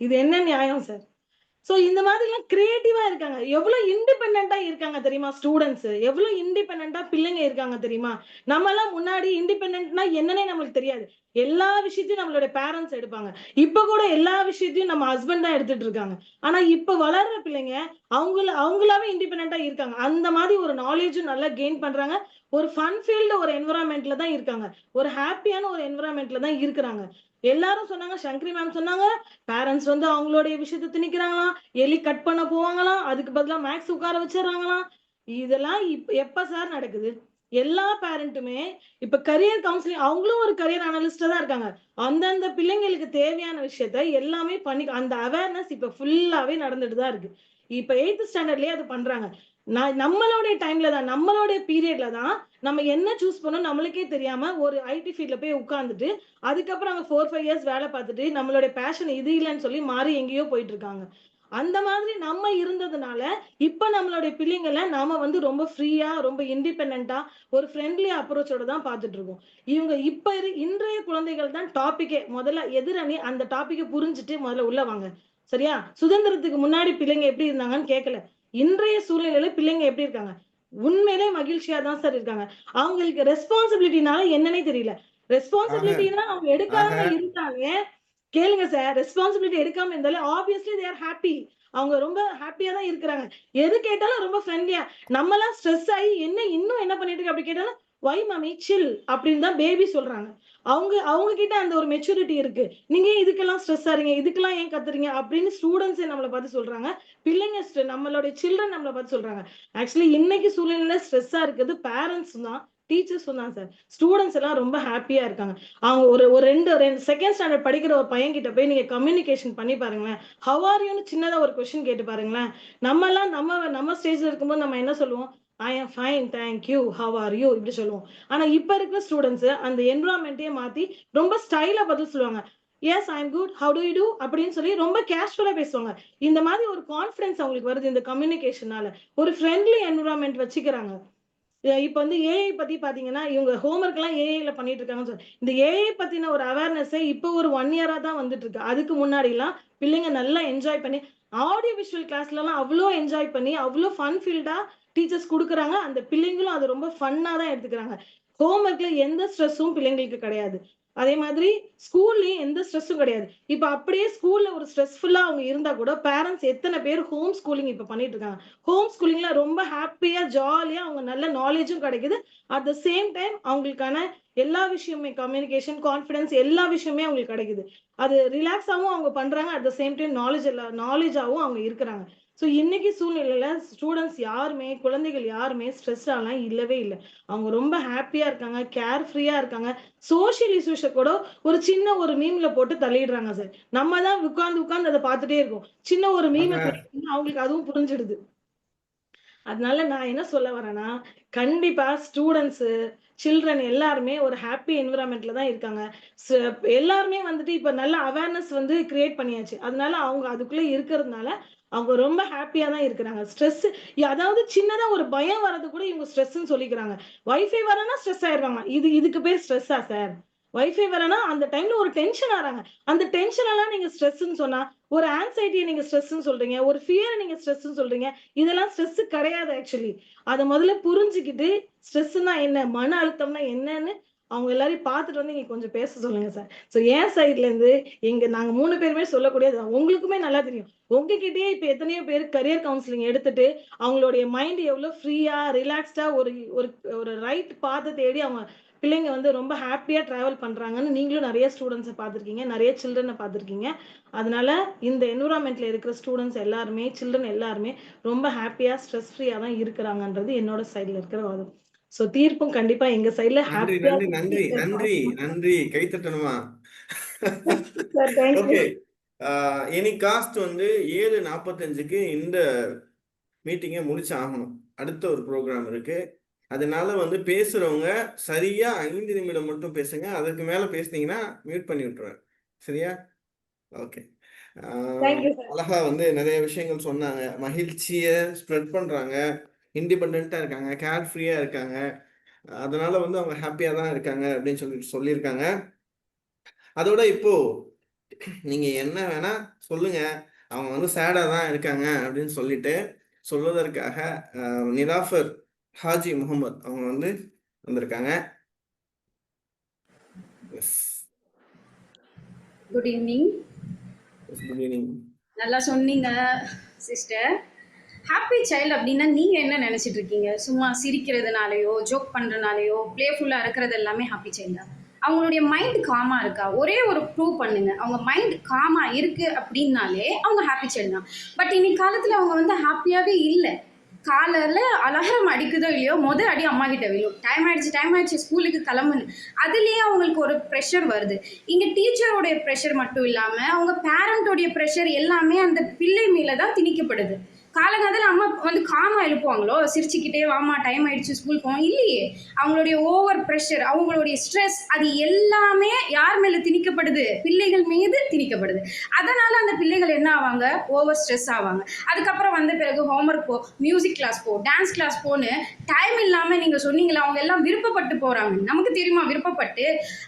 இது என்ன நியாயம் சார்? சோ இந்த மாதிரி எல்லாம் கிரியேட்டிவா இருக்காங்க. எவ்வளவு இண்டிபெண்டன்ட்டா இருக்காங்க தெரியுமா ஸ்டூடெண்ட்ஸ்? எவ்வளவு இண்டிபெண்டன்ட்டா பிள்ளைங்க இருக்காங்க தெரியுமா? நம்ம எல்லாம் முன்னாடி இண்டிபெண்டன்ட்னா என்னன்னே நம்மளுக்கு தெரியாது. எல்லா விஷயத்தையும் நம்மளோட பேரண்ட்ஸ் எடுப்பாங்க. இப்ப கூட எல்லா விஷயத்தையும் நம்ம ஹஸ்பண்ட் தான் எடுத்துட்டு இருக்காங்க. ஆனா இப்ப வளர்ற பிள்ளைங்க அவங்களாவே இண்டிபெண்டன்ட்டா இருக்காங்க. அந்த மாதிரி ஒரு நாலேஜும் நல்லா கெயின் பண்றாங்க. ஒரு ஃபன் ஃபீல்டு ஒரு என்விரான்மென்ட்ல தான் இருக்காங்க. ஒரு ஹாப்பியான ஒரு என்விரான்மென்ட்ல தான் இருக்கிறாங்க. எல்லாரும் சொன்னாங்க, சங்கரி மேம் சொன்னாங்க, பேரண்ட்ஸ் வந்து அவங்களுடைய விஷயத்த திணிக்கிறாங்களாம், எலி கட் பண்ண போவாங்களாம், அதுக்கு பதிலா மேக்ஸ் உட்கார வச்சிடறாங்களாம். இதெல்லாம் எப்ப சார் நடக்குது? எல்லா பேரண்ட்டுமே இப்ப கரியர் கவுன்சிலிங் அவங்களும் ஒரு கரியர் அனலிஸ்டா தான் இருக்காங்க. அந்தந்த பிள்ளைங்களுக்கு தேவையான விஷயத்த எல்லாமே பண்ணி அந்த அவேர்னஸ் இப்ப ஃபுல்லாவே நடந்துட்டு தான் இருக்கு. இப்ப 8th ஸ்டாண்டர்ட்லயே அது பண்றாங்க. நம்மளுடைய டைம்ல தான், நம்மளுடைய பீரியட்ல தான் நம்ம என்ன சூஸ் பண்ணோம் நம்மளுக்கே தெரியாம ஒரு ஐடி ஃபீல்ட்ல போய் உட்கார்ந்துட்டு, அதுக்கப்புறம் அங்க 4, 5 இயர்ஸ் வேலை பார்த்துட்டு, நம்மளுடைய பேஷன் இது இல்லன்னு சொல்லி மாறி எங்கேயோ போயிட்டு இருக்காங்க. அந்த மாதிரி நம்ம இருந்ததுனால, இப்ப நம்மளுடைய பிள்ளைங்கள நாம வந்து ரொம்ப ஃப்ரீயா, ரொம்ப இண்டிபெண்டன்ட்டா, ஒரு ஃப்ரெண்ட்லி அப்ரோச்சோட தான் பார்த்துட்டு இருக்கோம். இவங்க இன்றைய குழந்தைகள் தான் டாபிக்கே. முதல்ல எதிரணி அந்த டாபிக்க புரிஞ்சுட்டு முதல்ல உள்ள வாங்க. சரியா? சுதந்திரத்துக்கு முன்னாடி பிள்ளைங்க எப்படி இருந்தாங்கன்னு கேட்கல. இன்றைய சூழ்நிலையில பிள்ளைங்க எப்படி இருக்காங்க? உண்மையிலே மகிழ்ச்சியா தான் சார் இருக்காங்க. அவங்களுக்கு ரெஸ்பான்சிபிலிட்டினால என்னன்னே தெரியல. ரெஸ்பான்சிபிலிட்டினா அவங்க எடுக்காம ஆக இருந்தாலே கேளுங்க சார். ரெஸ்பான்சிபிலிட்டி எடுக்காம இருந்தாலே ஆப்வியஸ்லி தே ஆர் ஹாப்பி. அவங்க ரொம்ப ஹாப்பியா தான் இருக்கிறாங்க. எது கேட்டாலும் ரொம்ப ஃப்ரெண்ட்லியா. நம்மலாம் ஸ்ட்ரெஸ் ஆயி இன்னும் என்ன பண்ணிட்டு இருக்க அப்படி கேட்டாலும், "ஒய் மம்மி சில்" அப்படின்னு தான் பேபி சொல்றாங்க. அவங்க கிட்ட அந்த ஒரு மெச்சூரிட்டி இருக்கு. நீங்க ஏன் இதுக்கெல்லாம் ஸ்ட்ரெஸ் ஆறீங்க? இதுக்கெல்லாம் ஏன் கத்துறீங்க? அப்படின்னு ஸ்டூடண்ட்ஸே நம்மள பார்த்து சொல்றாங்க. பிள்ளைங்க நம்மளுடைய சில்ட்ரன் நம்மள பார்த்து சொல்றாங்க. ஆக்சுவலி இன்னைக்கு சூழ்நிலையில ஸ்ட்ரெஸ்ஸா இருக்குது பேரண்ட்ஸும் தான், டீச்சர்ஸும் தான் சார். ஸ்டூடண்ட்ஸ் எல்லாம் ரொம்ப ஹாப்பியா இருக்காங்க. அவங்க ஒரு ஒரு 2 செகண்ட் ஸ்டாண்டர்ட் படிக்கிற ஒரு பையன்கிட்ட போய் நீங்க கம்யூனிகேஷன் பண்ணி பாருங்களேன். ஹவ் ஆர் யூன்னு சின்னதா ஒரு கொஸ்டின் கேட்டு பாருங்களேன். நம்மலாம் நம்ம ஸ்டேஜ்ல இருக்கும்போது நம்ம என்ன சொல்லுவோம்? I am fine, thank you, how are you இப்படி சொல்லுவோம். ஆனா இப்ப இருக்கிற ஸ்டூடண்ட்ஸ் அந்த என்விரான்மென்ட்டே மாத்தி ரொம்ப ஸ்டைலா பதில் சொல்லுவாங்க. Yes I am good, how do you do அப்படின்னு சொல்லி ரொம்ப கேஷுவலா பேசுவாங்க. இந்த மாதிரி ஒரு கான்ஃபிடன்ஸ் அவங்களுக்கு வருது இந்த கம்யூனிகேஷனால. ஒரு ஃப்ரெண்ட்லி என்விரான்மென்ட் வச்சுக்கிறாங்க. இப்ப வந்து ஏஐ பத்தி பாத்தீங்கன்னா, இவங்க ஹோம்வொர்க் எல்லாம் ஏஐல பண்ணிட்டு இருக்காங்கன்னு இந்த ஏஐ பத்தின ஒரு அவேர்னஸே இப்ப ஒரு 1 இயரா தான் வந்துட்டு இருக்கு. அதுக்கு முன்னாடிலாம் பிள்ளைங்க நல்லா என்ஜாய் பண்ணி, ஆடியோ விஷுவல் கிளாஸ்லலாம் அவ்ளோ என்ஜாய் பண்ணி, அவ்ளோ ஃபன் ஃபீல்டா டீச்சர்ஸ் குடுக்குறாங்க. அந்த பிள்ளைங்களும் அது ரொம்ப ஃபன்னா தான் எடுத்துக்கிறாங்க. ஹோம்ஒர்க்ல எந்த ஸ்ட்ரெஸ்ஸும் பிள்ளைங்களுக்கு கிடையாது. அதே மாதிரி ஸ்கூல்லயும் எந்த ஸ்ட்ரெஸ்ஸும் கிடையாது. இப்ப அப்படியே ஸ்கூல்ல ஒரு ஸ்ட்ரெஸ்ஃபுல்லா அவங்க இருந்தா கூட பேரண்ட்ஸ் எத்தனை பேர் ஹோம் ஸ்கூலிங் இப்ப பண்ணிட்டு இருக்காங்க. ஹோம் ஸ்கூலிங்ல ரொம்ப ஹாப்பியா ஜாலியா அவங்க நல்ல நாலேஜும் கிடைக்குது. அட் த சேம் டைம் அவங்களுக்கான எல்லா விஷயமே கம்யூனிகேஷன் கான்ஃபிடன்ஸ் எல்லா விஷயமே அவங்களுக்கு கிடைக்குது. அது ரிலாக்ஸாவும் அவங்க பண்றாங்க. அட் த சேம் டைம் நாலேஜாவும் அவங்க இருக்கிறாங்க. ஸோ இன்னைக்கு சூழ்நிலையில ஸ்டூடெண்ட்ஸ் யாருமே குழந்தைகள் யாருமே ஸ்ட்ரெஸ்டாலாம் இல்லவே இல்லை. அவங்க ரொம்ப ஹாப்பியா இருக்காங்க, கேர் ஃப்ரீயா இருக்காங்க. சோஷியல் இஷ்யூஸை கூட ஒரு சின்ன ஒரு மீம்ல போட்டு தள்ளிடுறாங்க சார். நம்ம தான் உட்கார்ந்து அதை பார்த்துட்டே இருக்கோம். சின்ன ஒரு மீமை அவங்களுக்கு அதுவும் புரிஞ்சிடுது. அதனால நான் என்ன சொல்ல வரேன்னா, கண்டிப்பா ஸ்டூடெண்ட்ஸ் சில்ட்ரன் எல்லாருமே ஒரு ஹாப்பி என்விரான்மெண்ட்ல தான் இருக்காங்க. எல்லாருமே வந்துட்டு இப்ப நல்ல அவேர்னஸ் வந்து கிரியேட் பண்ணியாச்சு. அதனால அவங்க அதுக்குள்ள இருக்கிறதுனால அவங்க ரொம்ப ஹாப்பியா தான் இருக்கிறாங்க. ஸ்ட்ரெஸ் அதாவது சின்னதா ஒரு பயம் வர்றது கூட இவங்க ஸ்ட்ரெஸ்ன்னு சொல்லிக்கிறாங்க. வைஃபை வரனா ஸ்ட்ரெஸ் ஆயிடுவாங்க. இதுக்கு பேர் ஸ்ட்ரெஸ்ஸா சார்? வைஃபை வரனா அந்த டைம்ல ஒரு டென்ஷன் ஆறாங்க. அந்த டென்ஷன் எல்லாம் நீங்க ஸ்ட்ரெஸ்ன்னு சொன்னா, ஒரு ஆன்சைட்டியை நீங்க ஸ்ட்ரெஸ்ன்னு சொல்றீங்க, ஒரு ஃபியர் நீங்க ஸ்ட்ரெஸ்ன்னு சொல்றீங்க. இதெல்லாம் ஸ்ட்ரெஸ் கிடையாது ஆக்சுவலி. அதை முதல்ல புரிஞ்சுக்கிட்டு ஸ்ட்ரெஸ்னா என்ன, மன அழுத்தம்னா என்னன்னு அவங்க எல்லாரையும் பார்த்துட்டு வந்து இங்க கொஞ்சம் பேச சொல்லுங்க சார். ஸோ என் சைட்ல இருந்து நாங்க 3 பேருமே சொல்லக்கூடியது உங்களுக்குமே நல்லா தெரியும். உங்ககிட்டயே இப்ப எத்தனையோ பேர் கரியர் கவுன்சிலிங் எடுத்துட்டு அவங்களுடைய மைண்ட் எவ்வளவு ஃப்ரீயா ரிலாக்ஸ்டா ஒரு ஒரு ரைட் பாத்தை தேடி அவங்க பிள்ளைங்க வந்து ரொம்ப ஹாப்பியா டிராவல் பண்றாங்கன்னு நீங்களும் நிறைய ஸ்டூடெண்ட்ஸை பார்த்துருக்கீங்க, நிறைய சில்ட்ரனை பார்த்துருக்கீங்க. அதனால இந்த என்விரான்மெண்ட்ல இருக்கிற ஸ்டூடெண்ட்ஸ் எல்லாருமே சில்ட்ரன் எல்லாருமே ரொம்ப ஹாப்பியா ஸ்ட்ரெஸ் ஃப்ரீயா தான் இருக்கிறாங்கன்றது என்னோட சைட்ல இருக்கிற வாதம். சோ தீர்ப்பும் கண்டிப்பா எங்க சைட்ல நன்றி ஹாப்பியா. நன்றி நன்றி நன்றி நன்றி கை தட்டணுமா? Sir thank you. Okay, any cost வந்து 7:45க்கு இந்த மீட்டிங்கை முடிச்சு ஆகணும். அடுத்த ஒரு ப்ரோக்ராம் இருக்கு. அதனால வந்து பேசுறவங்க சரியா 5 நிமிடம் மட்டும் பேசுங்க. அதுக்கு மேல பேசுனீங்கன்னா மியூட் பண்ணி விட்டுருவேன். சரியா? ஓகே. Thank you sir. அழகா வந்து நிறைய விஷயங்கள் சொன்னாங்க. மகிழ்ச்சியை ஸ்ப்ரெட் பண்றாங்க, இண்டிபெண்டா இருக்காங்க, கேர் ஃப்ரீயா இருக்காங்க. அதனால வந்து அவங்க ஹாப்பியா தான் இருக்காங்க அப்படின்னு சொல்லியிருக்காங்க. அதோட இப்போ நீங்க என்ன வேணா சொல்லுங்க, அவங்க வந்து சேடா தான் இருக்காங்க அப்படின்னு சொல்லிட்டு சொல்வதற்காக நிலாஃபர் ஹாஜி முகமது அவங்க வந்து வந்திருக்காங்க. Good evening. Good evening. நல்லா சொன்னீங்க சிஸ்டர். ஹாப்பி சைல்டு அப்படின்னா நீங்கள் என்ன நினச்சிட்டு இருக்கீங்க? சும்மா சிரிக்கிறதுனாலையோ ஜோக் பண்ணுறதுனாலையோ ப்ளேஃபுல்லாக இருக்கிறது எல்லாமே ஹாப்பி சைல்டா? அவங்களுடைய மைண்ட் காமாக இருக்கா? ஒரே ஒரு ப்ரூவ் பண்ணுங்க. அவங்க மைண்ட் காமாக இருக்குது அப்படின்னாலே அவங்க ஹாப்பி சைல்டு தான். பட் இன்னைக்கு காலத்தில் அவங்க வந்து ஹாப்பியாகவே இல்லை. காலையில் அலாரம் அடிக்குதோ இல்லையோ அடி அம்மா கிட்ட விழும். டைம் ஆயிடுச்சு ஸ்கூலுக்கு கிளம்புன்னு. அதுலேயே அவங்களுக்கு ஒரு ப்ரெஷர் வருது. இங்கே டீச்சரோடைய ப்ரெஷர் மட்டும் இல்லாமல் அவங்க பேரண்ட்டோடைய ப்ரெஷர் எல்லாமே அந்த பிள்ளை மேலே தான் திணிக்கப்படுது. காலங்காலத்தில் அம்மா வந்து காமாக எழுப்புவாங்களோ, சிரிச்சுக்கிட்டே வாமா டைம் ஆயிடுச்சு ஸ்கூல் போவோம்? இல்லையே. அவங்களுடைய ஓவர் ப்ரெஷர், அவங்களுடைய ஸ்ட்ரெஸ், அது எல்லாமே யார் மேலே திணிக்கப்படுது? பிள்ளைகள் மீது திணிக்கப்படுது. அதனால் அந்த பிள்ளைகள் என்ன ஆவாங்க? ஓவர் ஸ்ட்ரெஸ் ஆவாங்க. அதுக்கப்புறம் வந்த பிறகு ஹோம்ஒர்க் போ, மியூசிக் கிளாஸ் போ, டான்ஸ் கிளாஸ் போன்னு டைம் இல்லாமல் நீங்கள் சொன்னீங்களா அவங்க எல்லாம் விருப்பப்பட்டு போகிறாங்க. நமக்கு தெரியுமா விருப்பப்பட்டு?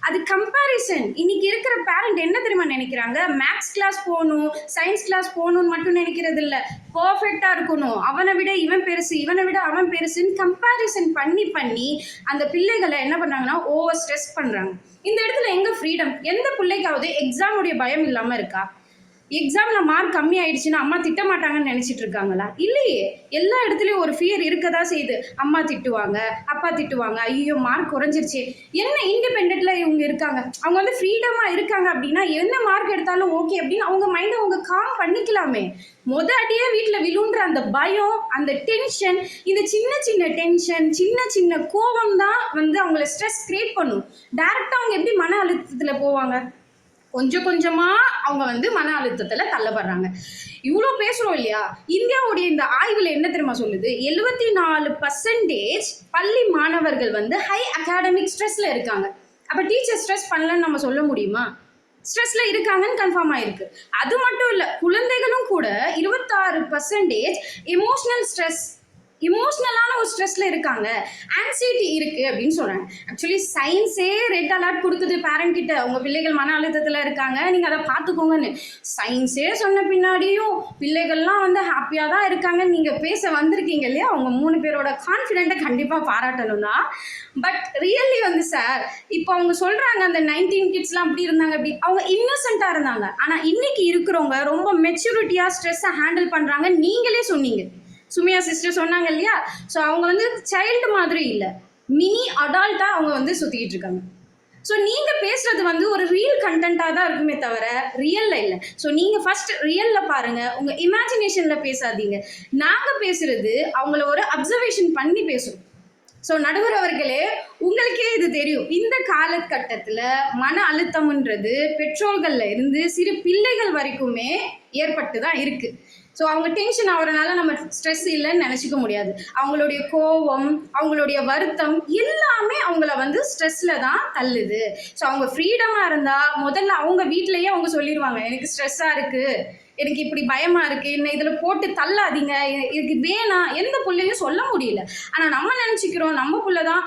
அது கம்பேரிசன். இன்னைக்கு இருக்கிற பேரண்ட் என்ன தெரியுமா நினைக்கிறாங்க? மேக்ஸ் கிளாஸ் போகணும், சயின்ஸ் கிளாஸ் போகணும்னு மட்டும் நினைக்கிறது இல்லை. பர்ஃபெக்டாக இருக்கணும், அவனை விட இவன் பெருசு, இவனை விட அவன் பெருசுன்னு கம்பேரிசன் பண்ணி அந்த பிள்ளைகளை என்ன பண்ணாங்கன்னா ஓவர் ஸ்ட்ரெஸ் பண்ணுறாங்க. இந்த இடத்துல எங்கே ஃப்ரீடம்? எந்த பிள்ளைக்காவது எக்ஸாமுடைய பயம் இல்லாமல் இருக்கா? எக்ஸாமில் மார்க் கம்மி ஆயிடுச்சுன்னா அம்மா திட்ட மாட்டாங்கன்னு நினச்சிட்டு இருக்காங்களா? இல்லையே. எல்லா இடத்துலையும் ஒரு ஃபியர் இருக்கதான் செய்யுது. அம்மா திட்டுவாங்க, அப்பா திட்டுவாங்க, ஐயோ மார்க் குறைஞ்சிருச்சு. என்ன இண்டிபெண்ட்ல இவங்க இருக்காங்க? அவங்க வந்து ஃப்ரீடமாக இருக்காங்க அப்படின்னா என்ன மார்க் எடுத்தாலும் ஓகே அப்படின்னு அவங்க மைண்டை அவங்க காம் பண்ணிக்கலாமே. அடியே வீட்டில் விழுன்ற அந்த பயம், அந்த டென்ஷன், இந்த சின்ன டென்ஷன், சின்ன கோபம் தான் வந்து அவங்கள ஸ்ட்ரெஸ் கிரியேட் பண்ணும். டைரக்டாக அவங்க எப்படி மன அழுத்தத்தில் போவாங்க? கொஞ்சமா அவங்க வந்து மன அழுத்தத்துல தள்ளப்படுறாங்க. இவ்வளோ பேசுறோம் இல்லையா? இந்தியாவுடைய இந்த ஆய்வுல என்ன தெரியுமா சொல்லுது? 74% பள்ளி மாணவர்கள் வந்து ஹை அகாடமிக் ஸ்ட்ரெஸ்ல இருக்காங்க. அப்ப டீச்சர் ஸ்ட்ரெஸ் பண்ணலன்னு நம்ம சொல்ல முடியுமா? ஸ்ட்ரெஸ்ல இருக்காங்கன்னு கன்ஃபார்ம் ஆயிருக்கு. அது மட்டும் இல்ல, குழந்தைகளும் கூட 26% எமோஷனல் ஸ்ட்ரெஸ் இமோஷனலான ஒரு ஸ்ட்ரெஸ்ல இருக்காங்க, ஆன்சைட்டி இருக்கு அப்படின்னு சொல்றாங்க. ஆக்சுவலி சயின்ஸே ரெட் அலர்ட் கொடுக்குது பேரண்ட் கிட்ட, உங்க பிள்ளைகள் மன அழுத்தத்துல இருக்காங்க, நீங்க அதை பார்த்துக்கோங்கன்னு. சயின்ஸே சொன்ன பின்னாடியும் பிள்ளைகள்லாம் வந்து ஹாப்பியா தான் இருக்காங்க. நீங்க பேச வந்திருக்கீங்க இல்லையா, அவங்க 3 பேரோட கான்ஃபிடென்ட்டை கண்டிப்பா பாராட்டணும் தான். பட் ரியலி வந்து சார், இப்போ அவங்க சொல்றாங்க அந்த 19 கிட்ஸ்லாம் அப்படி இருந்தாங்க, அப்படி அவங்க இன்னசென்ட்டா இருந்தாங்க. ஆனா இன்னைக்கு இருக்கிறவங்க ரொம்ப மெச்சூரிட்டியா ஸ்ட்ரெஸ்ஸை ஹேண்டில் பண்றாங்க. நீங்களே சொன்னீங்க, சுமியா சிஸ்டர் சொன்னாங்க இல்லையா. ஸோ அவங்க வந்து சைல்டு மாதிரி இல்லை, மினி அடால்ட்டா அவங்க வந்து சுத்திக்கிட்டு இருக்காங்க. ஸோ நீங்க பேசுறது வந்து ஒரு ரியல் கண்டென்ட்டாக தான் இருக்குமே தவிர ரியல்ல இல்லை. ஸோ நீங்க ஃபர்ஸ்ட் ரியல்ல பாருங்க, உங்க இமேஜினேஷன்ல பேசாதீங்க. நாங்க பேசுறது அவங்கள ஒரு அப்சர்வேஷன் பண்ணி பேசுறோம். ஸோ நடுவர் அவர்களே, உங்களுக்கே இது தெரியும், இந்த காலகட்டத்தில் மன அழுத்தம்ன்றது பெற்றோர்கள்ல இருந்து சிறு பிள்ளைகள் வரைக்குமே ஏற்பட்டு தான் இருக்கு. ஸோ அவங்க டென்ஷன் ஆகிறனால நம்ம ஸ்ட்ரெஸ் இல்லைன்னு நினச்சிக்க முடியாது. அவங்களுடைய கோபம், அவங்களுடைய வருத்தம் எல்லாமே அவங்கள வந்து ஸ்ட்ரெஸ்ல தான் தள்ளுது. ஸோ அவங்க ஃப்ரீடமாக இருந்தால் முதல்ல அவங்க வீட்டிலேயே அவங்க சொல்லிடுவாங்க, எனக்கு ஸ்ட்ரெஸ்ஸாக இருக்குது, எனக்கு இப்படி பயமா இருக்கு, என்ன இதுல போட்டு தள்ளாதீங்க, எனக்கு வேணாம், எந்த பிள்ளையும் சொல்ல முடியல. ஆனா நம்ம நினைச்சுக்கிறோம் நம்ம பிள்ளைதான்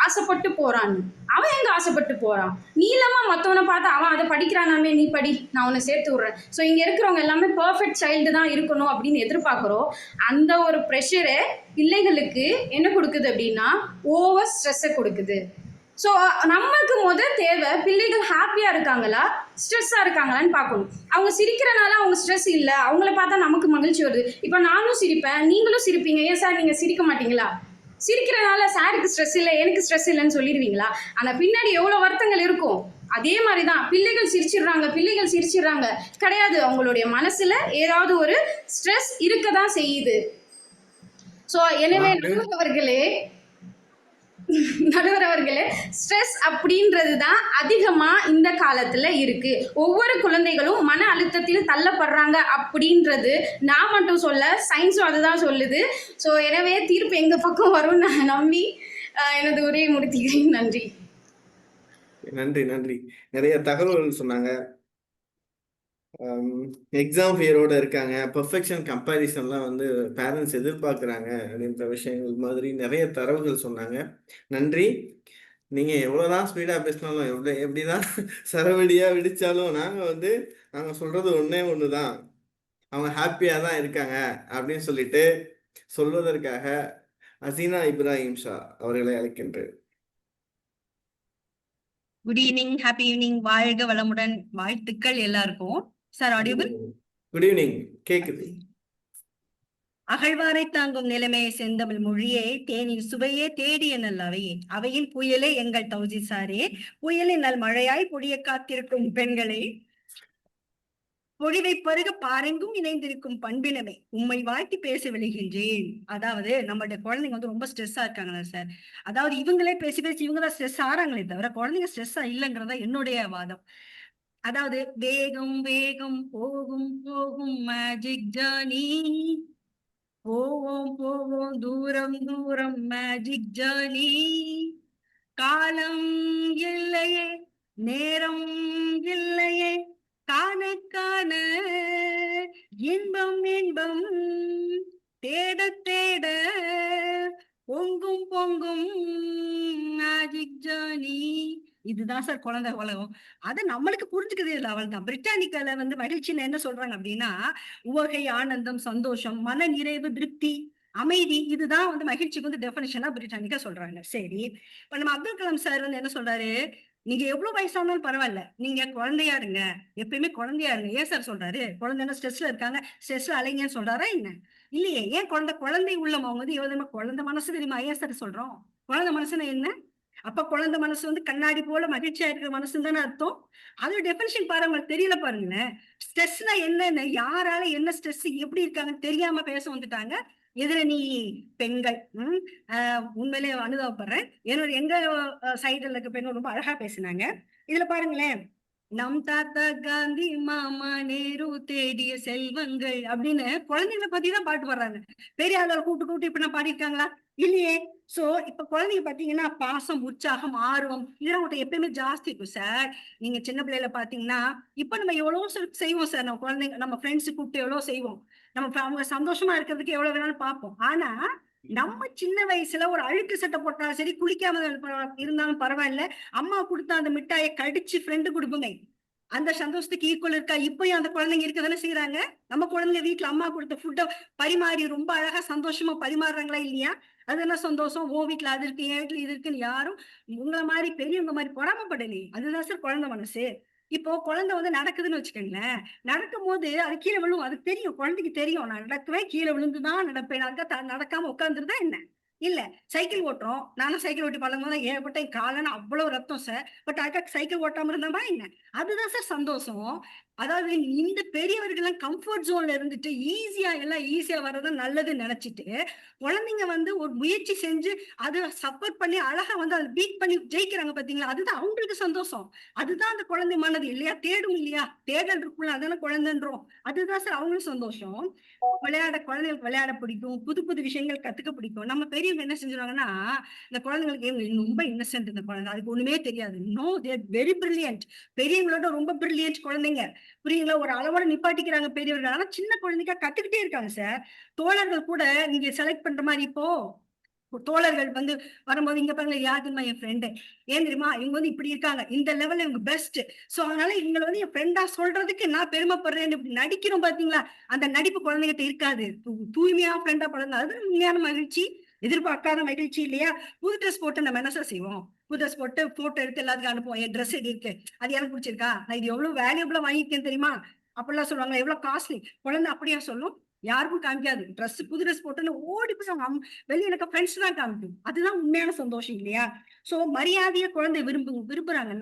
ஆசைப்பட்டு போறான்னு. அவன் எங்க ஆசைப்பட்டு போறான்? நீளமா மத்தவனை பார்த்து அவன் அதை படிக்கிறானாமே, நீ படி, நான் உன்னை சேர்த்து விடுறேன். ஸோ இங்க இருக்கிறவங்க எல்லாமே பெர்ஃபெக்ட் சைல்டு தான் இருக்கணும் அப்படின்னு எதிர்பார்க்கிறோம். அந்த ஒரு ப்ரெஷரை பிள்ளைகளுக்கு என்ன கொடுக்குது அப்படின்னா ஓவர் ஸ்ட்ரெஸ்ஸை கொடுக்குது. ஸோ நம்மளுக்கு தேவை பிள்ளைகள் ஹாப்பியாக இருக்காங்களா ஸ்ட்ரெஸ்ஸாக இருக்காங்களான்னு பார்க்கணும். அவங்க சிரிக்கிறனால அவங்க ஸ்ட்ரெஸ் இல்லை, அவங்கள பார்த்தா நமக்கு மகிழ்ச்சி வருது. இப்போ நானும் சிரிப்பேன், நீங்களும் சிரிப்பீங்க, ஏன் சார் நீங்கள் சிரிக்க மாட்டீங்களா? சிரிக்கிறனால சாருக்கு ஸ்ட்ரெஸ் இல்லை, எனக்கு ஸ்ட்ரெஸ் இல்லைன்னு சொல்லிடுவீங்களா? ஆனால் பின்னாடி எவ்வளோ வருத்தங்கள் இருக்கும். அதே மாதிரி தான் பிள்ளைகள் சிரிச்சிடுறாங்க கிடையாது, அவங்களுடைய மனசுல ஏதாவது ஒரு ஸ்ட்ரெஸ் இருக்க தான் செய்யுது. ஸோ எனவே நடுவர் அவர்களே, ஸ்ட்ரெஸ் அப்படின்றது தான் அதிகமா இந்த காலத்துல இருக்கு. ஒவ்வொரு குழந்தைகளும் மன அழுத்தத்தில் தள்ளப்படுறாங்க அப்படின்றது நான் மட்டும் சொல்ல, சயின்ஸும் அதுதான் சொல்லுது. ஸோ எனவே தீர்ப்பு எங்க பக்கம் வரும் நான் நம்பி எனது உரையை முடித்துக்கிறேன். நன்றி. நன்றி நன்றி. நிறைய தகவல்கள் சொன்னாங்க. எக்ஸாம் ஃபியரோட இருக்காங்க, பெர்ஃபெக்ஷன் கம்பேரிசன்லாம் வந்து பேரண்ட்ஸ் எதிர்பார்க்குறாங்க அப்படின்ற விஷயங்கள் மாதிரி நிறைய தரவுகள் சொன்னாங்க. நன்றி. நீங்கள் எவ்வளோதான் ஸ்பீடாக பேசினாலும் எப்படிதான் சரவடியாக விடித்தாலும் நாங்கள் சொல்கிறது ஒன்று தான், அவங்க ஹாப்பியாக தான் இருக்காங்க அப்படின்னு சொல்லிட்டு சொல்வதற்காக அசீனா இப்ராஹிம் ஷா அவர்களை அழைக்கின்றேன். குட் ஈவினிங், ஹாப்பி ஈவினிங், வாழ்க வளமுடன், வாழ்த்துக்கள் எல்லாருக்கும். Sir audible? குட் ஈவினிங், கேக்குது. அகழ்வாரை தாங்கும் நிலைமையை செந்தமிழ் மொழியே, தேனின் சுவையே தேடிய நல் அவையே, அவையின் புயலே எங்கள் தௌசி சாரே, புயலின் நல் மழையாய் பொழிய காத்திருக்கும் பெண்களே, பொழிவை பருக பாரெங்கும் இணைந்திருக்கும் பண்பினமே, உம்மை வாழ்த்தி பேச விளைகின்றேன். அதாவது நம்மளுடைய குழந்தைங்க வந்து ரொம்ப ஸ்ட்ரெஸ்ஸா இருக்காங்களா சார்? அதாவது இவங்களே பேசி பேசி இவங்கதான் ஸ்ட்ரெஸ் ஆறாங்களே தவிர குழந்தைங்க ஸ்ட்ரெஸ்ஸா இல்லைங்கிறதா என்னுடைய வாதம். அதாவது வேகம் வேகம் போகும் போகும் மேஜிக் ஜர்னி, போவோம் போவோம் தூரம் தூரம் மேஜிக் ஜர்னி, காலம் இல்லையே நேரம் இல்லையே, காண காண இன்பம் இன்பம், தேட தேட பொங்கும் பொங்கும் மேஜிக் ஜர்னி. இதுதான் சார் குழந்தை உலகம். அதை நம்மளுக்கு புரிஞ்சுக்கிறது இல்லை. அவள் தான் பிரிட்டானிக்கால வந்து மகிழ்ச்சின்னு என்ன சொல்றாங்க அப்படின்னா, உவகை, ஆனந்தம், சந்தோஷம், மன நிறைவு, திருப்தி, அமைதி, இதுதான் வந்து மகிழ்ச்சிக்கு வந்து டெஃபினிஷனா பிரிட்டானிக்கா சொல்றாங்க. சரி, இப்ப நம்ம அப்துல் கலாம் சார் வந்து என்ன சொல்றாரு, நீங்க எவ்வளவு வயசானாலும் பரவாயில்ல, நீங்க குழந்தையா இருங்க, எப்பயுமே குழந்தையா இருங்க. ஏன் சார் சொல்றாரு? குழந்தைன்னா ஸ்ட்ரெஸ்ல இருக்காங்க, ஸ்ட்ரெஸ்ல அலைங்கன்னு சொல்றாரா என்ன? இல்லையே. ஏன் குழந்தை உள்ளம் அவங்க வந்து எவ்வளவு குழந்தை மனசு தெரியுமா? ஏன் சார் சொல்றோம்? குழந்தை மனசுன்னா என்ன? அப்ப குழந்தை மனசு வந்து கண்ணாடி போல மகிழ்ச்சியா இருக்கிற மனசுன்னு தானே அர்த்தம். அதோட டெஃபினிஷன் பாருங்க, உங்களுக்கு தெரியல பாருங்களேன். ஸ்ட்ரெஸ்னா என்னன்னு, யாரால என்ன ஸ்ட்ரெஸ் எப்படி இருக்காங்கன்னு தெரியாம பேச வந்துட்டாங்க. எதிர நீ பெண்கள் உண்மையிலே அனுபவப்படுறேன். எங்க சைடுல இருக்க பெண்கள் ரொம்ப அழகா பேசினாங்க. இதுல பாருங்களேன், நம் தாத்தா காந்தி மாமா நேரு தேடிய செல்வங்கள் அப்படின்னு குழந்தைங்களை பத்தி தான் பாட்டு பாடுறாங்க. பெரிய ஆளை கூப்பிட்டு இப்ப நான் பாடியிருக்காங்களா? இல்லையே. சோ இப்ப குழந்தைங்க பாத்தீங்கன்னா பாசம், உற்சாகம், ஆர்வம் இதெல்லாம் உங்கள்கிட்ட எப்பயுமே ஜாஸ்தி இருக்கும் சார். நீங்க சின்ன பிள்ளைல பாத்தீங்கன்னா, இப்ப நம்ம எவ்வளவு செய்வோம் சார். நம்ம குழந்தைங்க, நம்ம ஃப்ரெண்ட்ஸ் கூப்பிட்டு எவ்வளவு செய்வோம். நம்ம அவங்க சந்தோஷமா இருக்கிறதுக்கு எவ்வளவு வேணாலும் பார்ப்போம். ஆனா நம்ம சின்ன வயசுல ஒரு அழுக்கு சட்டை போட்டாலும் சரி, குளிக்காம இருந்தாலும் பரவாயில்ல, அம்மா கொடுத்த அந்த மிட்டாயை கடிச்சு ஃப்ரெண்டு கொடுப்போமே, அந்த சந்தோஷத்துக்கு ஈக்குவல் இருக்கா? இப்பயும் அந்த குழந்தைங்க இருக்க தானே செய்யறாங்க. நம்ம குழந்தைங்க வீட்டுல அம்மா கொடுத்த ஃபுட்டை பரிமாறி ரொம்ப அழகா சந்தோஷமா பரிமாறுறாங்களா இல்லையா? அது என்ன சந்தோஷம்? உன் வீட்டுல அது இருக்கு, என் வீட்டுல இது இருக்குன்னு யாரும் உங்களை மாதிரி பெரியவங்க மாதிரி பொறாமப்படலையே. அதுதான் சார் குழந்தை மனசு. இப்போ குழந்தை வந்து நடக்குதுன்னு வச்சுக்கோங்களேன், நடக்கும் போது அது கீழே விழும். அது தெரியும், குழந்தைக்கு தெரியும், நான் நடக்குவேன், கீழே விழுந்துதான் நடப்பேன், நடக்காம உட்காந்துருந்தா என்ன? இல்ல, சைக்கிள் ஓட்டுறோம், நானும் சைக்கிள் ஓட்டி பழகும் போது ஏற்பட்ட என் காலன்னு அவ்வளவு ரத்தம் சார். பட் அதுக்காக சைக்கிள் ஓட்டாம இருந்தோமா என்ன? அதுதான் சார் சந்தோஷம். அதாவது இந்த பெரியவர்கள் கம்ஃபர்ட் ஜோன்ல இருந்துட்டு எல்லாம் ஈஸியா வர்றது நல்லதுன்னு நினைச்சிட்டு, குழந்தைங்க வந்து ஒரு முயற்சி செஞ்சு அதை சப்போர்ட் பண்ணி அழகா வந்து அதை பீட் பண்ணி ஜெயிக்கிறாங்க பாத்தீங்களா? அதுதான் அவங்களுக்கு சந்தோஷம். அதுதான் அந்த குழந்தை மனது இல்லையா? தேடும் இல்லையா? தேடல் இருக்குள்ள அதான குழந்தைன்றோம். அதுதான் சார் அவங்களும் சந்தோஷம். குழந்தைகளுக்கு விளையாட பிடிக்கும், புது புது விஷயங்கள் கத்துக்க பிடிக்கும். நம்ம பெரியவங்க என்ன செஞ்சுருவாங்கன்னா, இந்த குழந்தைங்களுக்கு ரொம்ப இன்னசென்ட், இந்த குழந்தை அதுக்கு ஒண்ணுமே தெரியாது. நோ, தேர் வெரி பிரில்லியன்ட். பெரியவங்களோட ரொம்ப பிரில்லியன்ட் குழந்தைங்க, புரியுங்களா? ஒரு அளவோட நிப்பாட்டிக்கிறாங்க பெரியவர்கள். ஆனா சின்ன குழந்தைங்க கத்துக்கிட்டே இருக்காங்க சார். தோழர்கள் கூட நீங்க செலக்ட் பண்ற மாதிரி இப்போ தோழர்கள் வந்து வரும்போது, இங்க பாருங்க யார் தெரியுமா என் ஃப்ரெண்டு, ஏன் தெரியுமா இவங்க வந்து இப்படி இருக்காங்க, இந்த லெவல்ல இவங்க பெஸ்ட், சோ அதனால இவங்களை வந்து என் ஃப்ரெண்டா சொல்றதுக்கு நான் பெருமைப்படுறேன். இப்படி நடிக்கிறோம் பாத்தீங்களா? அந்த நடிப்பு குழந்தைகிட்ட இருக்காது. தூய்மையா ஃப்ரெண்டா பழங்க, அது உண்மையான மகிழ்ச்சி, எதிர்பார்க்காத மகிழ்ச்சி இல்லையா? புது ட்ரெஸ் போட்டு நம்ம என்ன சார் செய்வோம்? புது ட்ரெஸ் போட்டு போட்டோ எடுத்து எல்லாத்துக்கும் அனுப்புவோம், என் ட்ரெஸ் எப்படி இருக்கு, அது எனக்கு பிடிச்சிருக்கா, நான் இது எவ்வளவு வேல்யூபிளா வாங்கியிருக்கேன் தெரியுமா, அப்படிலாம் சொல்லுவாங்க. எவ்வளவு காஸ்ட்லி. குழந்தை அப்படியா சொல்லும்? யாருக்கும் காமிக்காது. ட்ரெஸ் புது ட்ரெஸ் போட்டுன்னு ஓடி போய் அவங்க வெளியே எனக்கு ஃப்ரெண்ட்ஸ் தான் காமிக்கும். அதுதான் உண்மையான சந்தோஷம் இல்லையா? சோ மரியாதைய குழந்தை விரும்புறாங்க.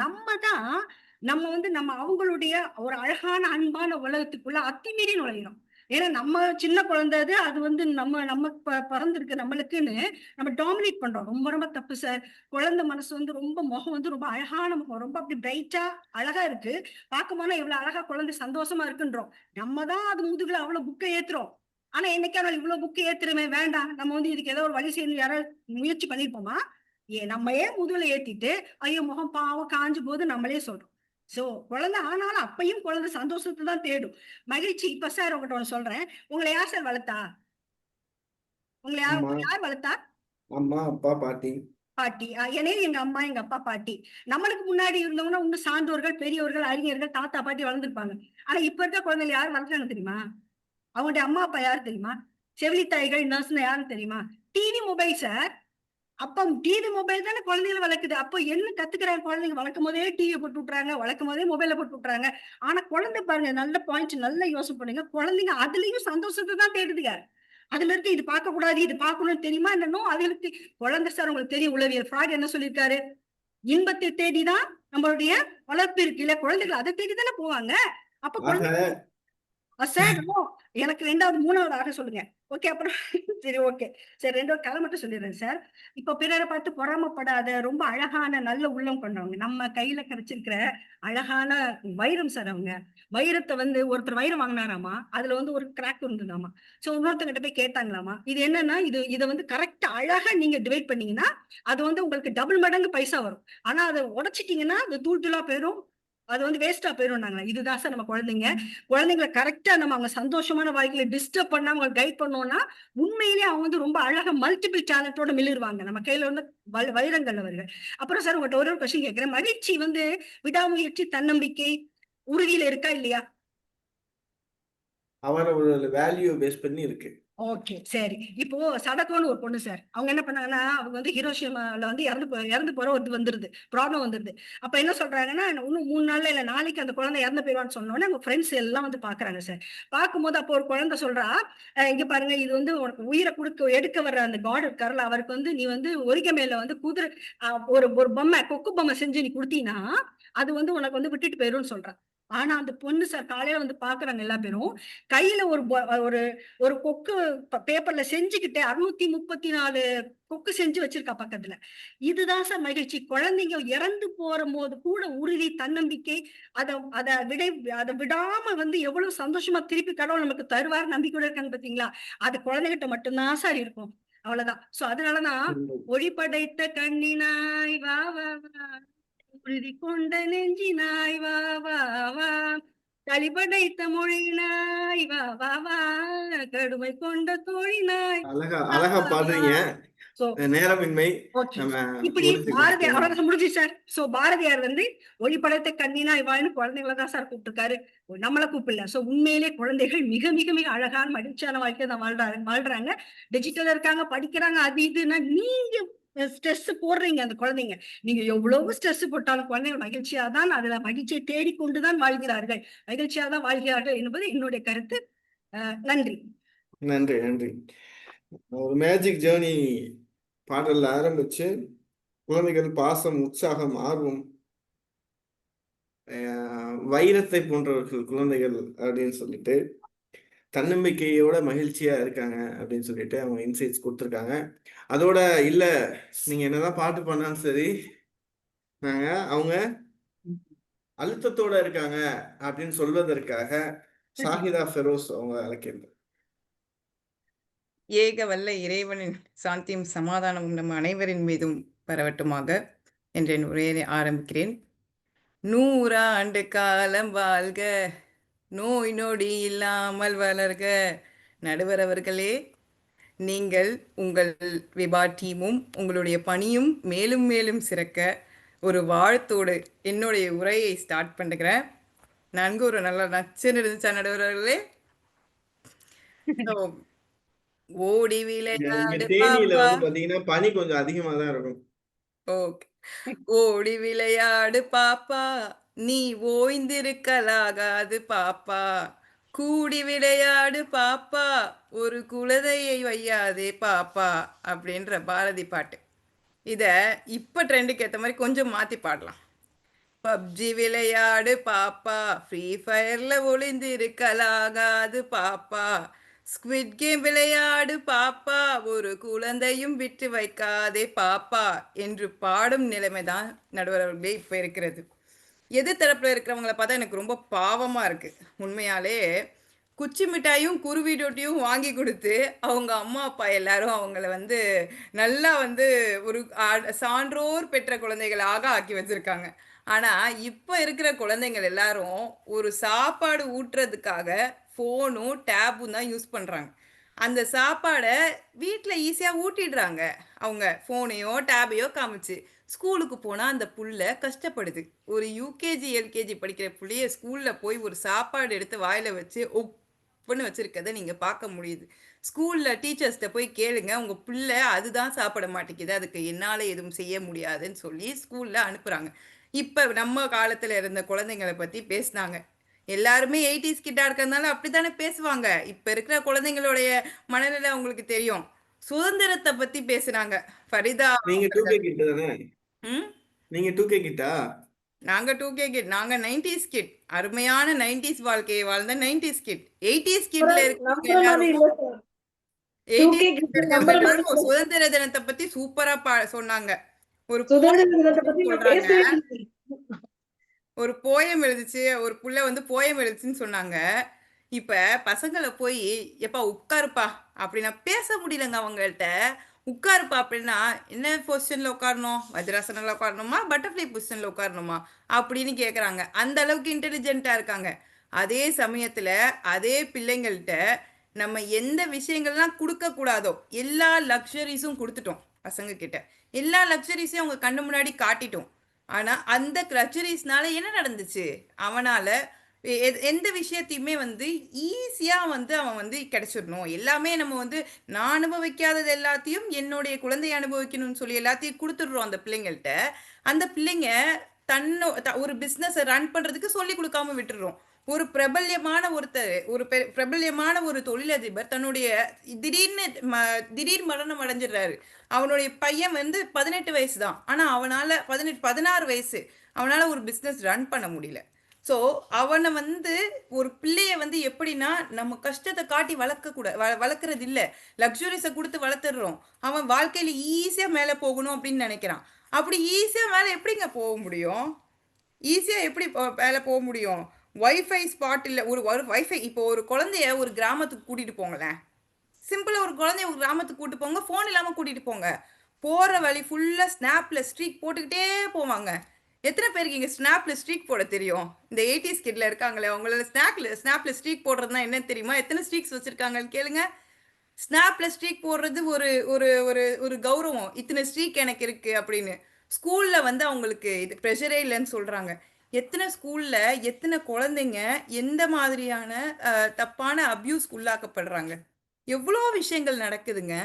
நம்ம வந்து நம்ம அவங்களுடைய ஒரு அழகான அன்பான உலகத்துக்குள்ள அத்துமீறி நுழையிறோம். ஏன்னா நம்ம சின்ன குழந்தை அது வந்து நம்ம பிறந்திருக்கு நம்மளுக்குன்னு நம்ம டாமினேட் பண்றோம். ரொம்ப ரொம்ப தப்பு சார். குழந்தை மனசு வந்து ரொம்ப முகம் வந்து ரொம்ப அழகான முகம், ரொம்ப அப்படி பிரைட்டா அழகா இருக்கு. பார்க்கும் போனா எவ்வளவு அழகா குழந்தை சந்தோஷமா இருக்குன்றோம். நம்ம தான் அது முதுகுல அவ்வளவு புக்கை ஏத்துறோம். ஆனா என்னைக்கான இவ்வளவு புக்கு ஏத்துறமே வேண்டாம், நம்ம வந்து இதுக்கு ஏதோ ஒரு வழி செய்யணும் யாராவது முயற்சி பண்ணிருப்போமா? நம்ம ஏன் முதுகுல ஏத்திட்டு ஐயோ முகம் பாவம் காஞ்சு போது நம்மளே சொல்றோம். சோ குழந்தை ஆனாலும் அப்பயும் குழந்தை சந்தோஷத்தை தான் தேடும், மகிழ்ச்சி. இப்ப சார் உங்ககிட்ட ஒண்ணு சொல்றேன், உங்களை யார் சார் வளர்த்தா? உங்களை அம்மா, யார் வளர்த்தா? அம்மா, அப்பா, பாட்டி. பாட்டி. என்னையும் எங்க அம்மா எங்க அப்பா பாட்டி. நம்மளுக்கு முன்னாடி இருந்தவங்கன்னா இன்னும் சான்றோர்கள் பெரியவர்கள் அறிஞர்கள் தாத்தா பாட்டி வளர்ந்துருப்பாங்க. ஆனா இப்ப இருக்க குழந்தைகள் யார் வளர்க்குறாங்க தெரியுமா? அவங்களுடைய அம்மா அப்பா யாரு தெரியுமா? செவிலித்தாய்கள், நர்ஸ்னு யாரும் தெரியுமா? TV mobile sir. அப்ப டிவி மொபைல் தானே குழந்தைகளை வளர்க்குது. அப்போ என்ன கத்துக்கிறாங்க குழந்தைங்க? வளர்க்கும் போதே டிவியை போட்டு விட்டுறாங்க, வளர்க்கும் போதே மொபைல போட்டு விட்டுறாங்க. ஆனா குழந்தை பாருங்க, நல்ல பாயிண்ட், நல்லா யோசனை பண்ணுங்க. குழந்தைங்க அதுலயும் சந்தோஷத்தை தான் தேடுதுங்க. அதுல இருக்கு இது பார்க்க கூடாது, இது பார்க்கணும்னு தெரியுமா என்னன்னோ அதுகளுக்கு. குழந்தை சார் உங்களுக்கு தெரியும், உளவியல் ஃப்ராய்ட் என்ன சொல்லியிருக்காரு? இன்பத்தை தேடிதான் நம்மளுடைய வளர்ப்பு இருக்கு இல்ல, குழந்தைகள் அதை தேடிதானே போவாங்க. அப்ப குழந்தை சார் எனக்கு 2வது 3வது சொல்லுங்க. ஓகே, அப்புறம் சரி, ஓகே சரி, 2வது கதை மட்டும் சொல்லிடுறேன் சார். இப்ப பிறரை பார்த்து பொறாமப்படாத ரொம்ப அழகான நல்ல உள்ளம் கொண்டவங்க, நம்ம கையில கிடைச்சிருக்கிற அழகான வைரம் சார். அவங்க வைரத்தை வந்து ஒருத்தர் வைரம் வாங்கினாராமா, அதுல வந்து ஒரு கிராக் இருந்ததாமா. சோ இன்னொருத்தங்கிட்ட போய் கேட்டாங்களாமா, இது என்னன்னா இதை வந்து கரெக்டா அழகா நீங்க டிவைட் பண்ணீங்கன்னா அது வந்து உங்களுக்கு டபுள் மடங்கு பைசா வரும். ஆனா அதை உடைச்சிட்டீங்கன்னா அது தூள் தூளா போயிடும், அது வந்து வேஸ்டா போயிடும். இதுதான் சார் நம்ம குழந்தைங்களை கரெக்டா நம்ம அவங்க சந்தோஷமான வாழ்க்கையில டிஸ்டர்ப் பண்ணாம அவங்க கைட் பண்ணோம்னா உண்மையிலேயே அவங்க வந்து ரொம்ப அழகா மல்டிபிள் டேலண்டோட மிளிருவாங்க. நம்ம கையில வந்து வைரங்கள் அவர்கள். அப்புறம் சார் உங்கள்கிட்ட ஒரு கொஸ்டின் கேட்கிறேன், மகிழ்ச்சி வந்து விடாமுயற்சி, தன்னம்பிக்கை, உறுதியில இருக்கா இல்லையா? அவரோட வேல்யூ பேஸ் பண்ணி இருக்கு. ஓகே சரி. இப்போ சடகோன்னு ஒரு பொண்ணு சார், அவங்க என்ன பண்ணாங்கன்னா, அவங்க வந்து ஹிரோஷிமால வந்து இறந்து போற ஒரு வந்துருது, ப்ராப்ளம் வந்துருது. அப்ப என்ன சொல்றாங்கன்னா, இன்னும் 3 நாள்ல இல்ல நாளைக்கு அந்த குழந்தை இறந்து போயிடுவான்னு சொன்னோன்னே அவங்க ஃப்ரெண்ட்ஸ் எல்லாம் வந்து பாக்குறாங்க சார். பார்க்கும்போது அப்போ ஒரு குழந்தை சொல்றா, இங்க பாருங்க, இது வந்து உனக்கு உயிரை எடுக்க வர்ற அந்த காட் இருக்காருல்ல, அவருக்கு வந்து நீ வந்து ஒரிகமேல வந்து குதிரை ஒரு ஒரு பொம்மை, கொக்கு பொம்மை செஞ்சு நீ கொடுத்தீங்கன்னா அது வந்து உனக்கு வந்து விட்டுட்டு போயிரும்னு சொல்றான். ஆனா அந்த பொண்ணு சார் காலையில வந்து பாக்குறாங்க எல்லா பேரும், கையில ஒரு ஒரு கொக்கு பேப்பர்ல செஞ்சுக்கிட்டு 634 கொக்கு செஞ்சு வச்சிருக்கா பக்கத்துல. இதுதான் சார் மகிழ்ச்சி. குழந்தைங்க இறந்து போற போது கூட உறுதி, தன்னம்பிக்கை, அதை விடாம வந்து எவ்வளவு சந்தோஷமா திருப்பி கடவுள் நமக்கு தருவார் நம்பிக்கையோட இருக்காங்க பாத்தீங்களா? அது குழந்தைகிட்ட மட்டும்தான் சார் இருக்கும். அவ்வளவுதான். சோ அதனாலதான் ஒளி படைத்த கண்ணினாய் வா வா வா, உறுதி கொண்ட நெஞ்சினாய் வா வா வா, கலிபடைத்த மொழினாய் வா வா வா, கடுமை கொண்ட தோழினாய் அழகா வா அழகா வா வா. பாடுறீங்க. So, நேரமின்மை okay. நம்ம இப்படி முடிச்சுக்கலாம். பாரதியார் அவ்வளவுதான் முடிஞ்சு சார். சோ பாரதியார் வந்து ஒளி படைத்த கண்ணினாய் வாழ்னு குழந்தைகளை தான் சார் கூப்பிட்டுருக்காரு, நம்மளை கூப்பிடல. சோ உண்மையிலே குழந்தைகள் மிக மிக மிக அழகான மகிழ்ச்சியான வாழ்க்கையை தான் வாழ்றாங்க. டிஜிட்டல் இருக்காங்க, படிக்கிறாங்க, அது இதுன்னா நீங்க ஸ்ட்ரெஸ் போடுறீங்க அந்த குழந்தைங்க. நீங்க எவ்வளவு ஸ்ட்ரெஸ் போட்டாலும் குழந்தைகள் மகிழ்ச்சியா தான் அதுல மகிழ்ச்சியை தேடிக்கொண்டுதான் வாழ்கிறார்கள், மகிழ்ச்சியா தான் வாழ்கிறார்கள் என்பது என்னுடைய கருத்து. நன்றி. நன்றி நன்றி. ஒரு மேஜிக் ஜேர்னி பாடல்ல ஆரம்பிச்சு குழந்தைகள் பாசம், உற்சாகம், ஆர்வம், வைரத்தை போன்றவர்கள் குழந்தைகள் அப்படின்னு சொல்லிட்டு தன்னம்பிக்கையோட மகிழ்ச்சியா இருக்காங்க அப்படின்னு சொல்லிட்டு அவங்க இன்சைட்ஸ் கொடுத்துருக்காங்க. அதோட இல்ல நீங்க என்னதான் பாட்டு பண்ணாலும் சரி அவங்க அழுத்தத்தோட இருக்காங்க அப்படின்னு சொல்வதற்காக ஷாஹிதா ஃபெரோஸ் அவங்க அழைக்கிறது. ஏக வல்ல இறைவனின் சாந்தியும் சமாதானமும் நம்ம அனைவரின் மீதும் பரவட்டுமாக என்ற என் உரையை ஆரம்பிக்கிறேன். 100 ஆண்டு காலம் வாழ்க, நோய் நொடி இல்லாமல் வளர்க. நடுவர் அவர்களே, நீங்கள் உங்கள் விபா டீமும் உங்களுடைய பணியும் மேலும் மேலும் சிறக்க ஒரு வாழ்த்தோடு என்னுடைய உரையை ஸ்டார்ட் பண்ணுகிறேன். நன்கு ஒரு நல்ல நச்சுன்னு இருந்துச்சா நடுவர் அவர்களே? ஓடி விளையாடு தேனியில பாப்பா. வந்து பாத்தீங்கன்னா பனி கொஞ்சம் அதிகமா தான் இருக்கும். ஓகே. ஓடி விளையாடு பாப்பா, நீ ஓய்ந்திருக்கலாகாது பாப்பா. கூடி விளையாடு பாப்பா, ஒரு குழந்தையை வையாதே பாப்பா அப்படின்ற பாரதி பாட்டு. இத இப்ப ட்ரெண்டுக்கு ஏத்த மாதிரி கொஞ்சம் மாத்தி பாடலாம். பப்ஜி விளையாடு பாப்பா, ஃப்ரீ ஃபயர்ல ஒளிந்திருக்கலாகாது பாப்பா. ஸ்குவிட் கேம் விளையாடு பாப்பா, ஒரு குழந்தையும் விட்டு வைக்காதே பாப்பா என்று பாடும் நிலைமைதான் நடுவர் அவர்களே இப்ப இருக்கிறது. எது தரப்புல இருக்கிறவங்கள பார்த்தா எனக்கு ரொம்ப பாவமா இருக்கு. உண்மையாலே குச்சி மிட்டாயும் குருவி ரொட்டியும் வாங்கி கொடுத்து அவங்க அம்மா அப்பா எல்லாரும் அவங்கள வந்து நல்லா வந்து ஒரு சான்றோர் பெற்ற குழந்தைகளாக ஆக்கி வச்சிருக்காங்க. ஆனா இப்ப இருக்கிற குழந்தைகள் எல்லாரும் ஒரு சாப்பாடு ஊட்டுறதுக்காக ஃபோனும் டேபும் தான் யூஸ் பண்றாங்க. அந்த சாப்பாடை வீட்டில் ஈஸியாக ஊட்டிடுறாங்க அவங்க ஃபோனையோ டேபையோ காமிச்சு. ஸ்கூலுக்கு போனால் அந்த புள்ள கஷ்டப்படுது. ஒரு யூகேஜி எல்கேஜி படிக்கிற புள்ளைய ஸ்கூலில் போய் ஒரு சாப்பாடு எடுத்து வாயில் வச்சு ஒப்புன்னு வச்சுருக்கதை நீங்கள் பார்க்க முடியுது. ஸ்கூலில் டீச்சர்ஸ்கிட்ட போய் கேளுங்க, உங்கள் பிள்ளை அதுதான் சாப்பிட மாட்டேங்குது, அதுக்கு என்னால் எதுவும் செய்ய முடியாதுன்னு சொல்லி ஸ்கூலில் அனுப்புகிறாங்க. இப்போ நம்ம காலத்தில் இருந்த குழந்தைங்களை பற்றி பேசினாங்க. எல்லாருமே 80s கிட்டா இருக்கிறதுனால அப்படித்தானே பேசுவாங்க. இப்ப இருக்கிற குழந்தைங்களுடைய மனநிலை அவங்களுக்கு தெரியும். சுதந்திரத்தை பத்தி பேசுனாங்க ஃபரிதா. நீங்க 2K கிட் தானே? நீங்க 2K கிட்டா? நாங்க 2K கிட். நாங்க 90s கிட். அருமையான 90s வாழ்க்கையை வாழ்ந்த 90s கிட். 80s கிட்ல இருக்கவங்க எல்லாரும் சுதந்திர தினத்தை பத்தி சூப்பரா சொன்னாங்க. ஒரு ஒரு போயம் எழுதிச்சு, ஒரு புள்ள வந்து போயம் எழுதிச்சுன்னு சொன்னாங்க. இப்ப பசங்களை போய் எப்பா உட்காருப்பா அப்படின்னா பேச முடியலங்க அவங்கள்ட்ட. உட்காருப்பா அப்படின்னா என்ன பொசிஷன்ல உட்காரணும், வஜ்ராசனில் உட்காரணுமா, பட்டர்ஃப்ளை பொசிஷன்ல உட்காரணுமா அப்படின்னு கேட்குறாங்க. அந்த அளவுக்கு இன்டெலிஜென்ட்டா இருக்காங்க. அதே சமயத்துல அதே பிள்ளைங்கள்ட்ட நம்ம எந்த விஷயங்கள்லாம் கொடுக்க கூடாதோ எல்லா லக்ஸரிஸும் கொடுத்துட்டோம் பசங்க கிட்ட. எல்லா லக்ஸரிஸையும் அவங்க கண்ணு முன்னாடி காட்டிட்டோம். ஆனா அந்த லக்ஸரிஸ்னால என்ன நடந்துச்சு? அவனால எந்த விஷயத்தையுமே வந்து ஈஸியா வந்து அவன் வந்து கிடைச்சிடணும். எல்லாமே நம்ம வந்து நான் அனுபவிக்காதது எல்லாத்தையும் என்னுடைய குழந்தை அனுபவிக்கணும்னு சொல்லி எல்லாத்தையும் கொடுத்துடுறோம் அந்த பிள்ளைங்கள்ட்ட. அந்த பிள்ளைங்க ஒரு பிசினஸ் ரன் பண்றதுக்கு சொல்லி கொடுக்காம விட்டுடுறோம். ஒரு பிரபல்யமான ஒரு தொழிலதிபர் தன்னுடைய திடீர் மரணம் அடைஞ்சிடுறாரு. அவனுடைய பையன் வந்து 18 வயசு தான். ஆனா அவனால 16 வயசு. அவனால ஒரு பிசினஸ் ரன் பண்ண முடியல. ஸோ அவனை வந்து ஒரு பிள்ளைய வந்து எப்படின்னா நம்ம கஷ்டத்தை காட்டி வளர்க்கறது இல்லை, லக்ஸுரிஸை கொடுத்து வளர்த்துடுறோம். அவன் வாழ்க்கையில ஈஸியா மேலே போகணும் அப்படின்னு நினைக்கிறான். அப்படி ஈஸியா மேலே எப்படிங்க போக முடியும்? ஈஸியா எப்படி மேலே போக முடியும்? வைஃபை ஸ்பாட் இல்லை. ஒரு வைஃபை இப்போ ஒரு குழந்தைய ஒரு கிராமத்துக்கு கூட்டிட்டு போங்களேன். சிம்பிளா ஒரு குழந்தைய ஒரு கிராமத்துக்கு கூட்டு போங்க, ஃபோன் இல்லாம கூட்டிட்டு போங்க. போற வழி ஃபுல்லா ஸ்னாப்ல ஸ்ட்ரீக் போட்டுக்கிட்டே போவாங்க. எத்தனை பேருக்கு இங்க ஸ்னாப்ல ஸ்ட்ரீக் போட தெரியும்? இந்த 80s கிட்ல இருக்காங்களே, அவங்கள ஸ்னாப்ல ஸ்ட்ரீக் போடுறதுனா என்னன்னு தெரியுமா? எத்தனை ஸ்ட்ரீக்ஸ் வச்சிருக்காங்கன்னு கேளுங்க. ஸ்னாப்ல ஸ்ட்ரீக் போடுறது ஒரு ஒரு ஒரு ஒரு கௌரவம். இத்தனை ஸ்ட்ரீக் எனக்கு இருக்கு அப்படின்னு. ஸ்கூல்ல வந்து அவங்களுக்கு இது ப்ரெஷரே இல்லைன்னு சொல்றாங்க. எத்தனை ஸ்கூல்ல எத்தனை குழந்தைங்க எந்த மாதிரியான தப்பான அபியூஸ்க்கு உள்ளாக்கப்படுறாங்க. எவ்வளோ விஷயங்கள் நடக்குதுங்க.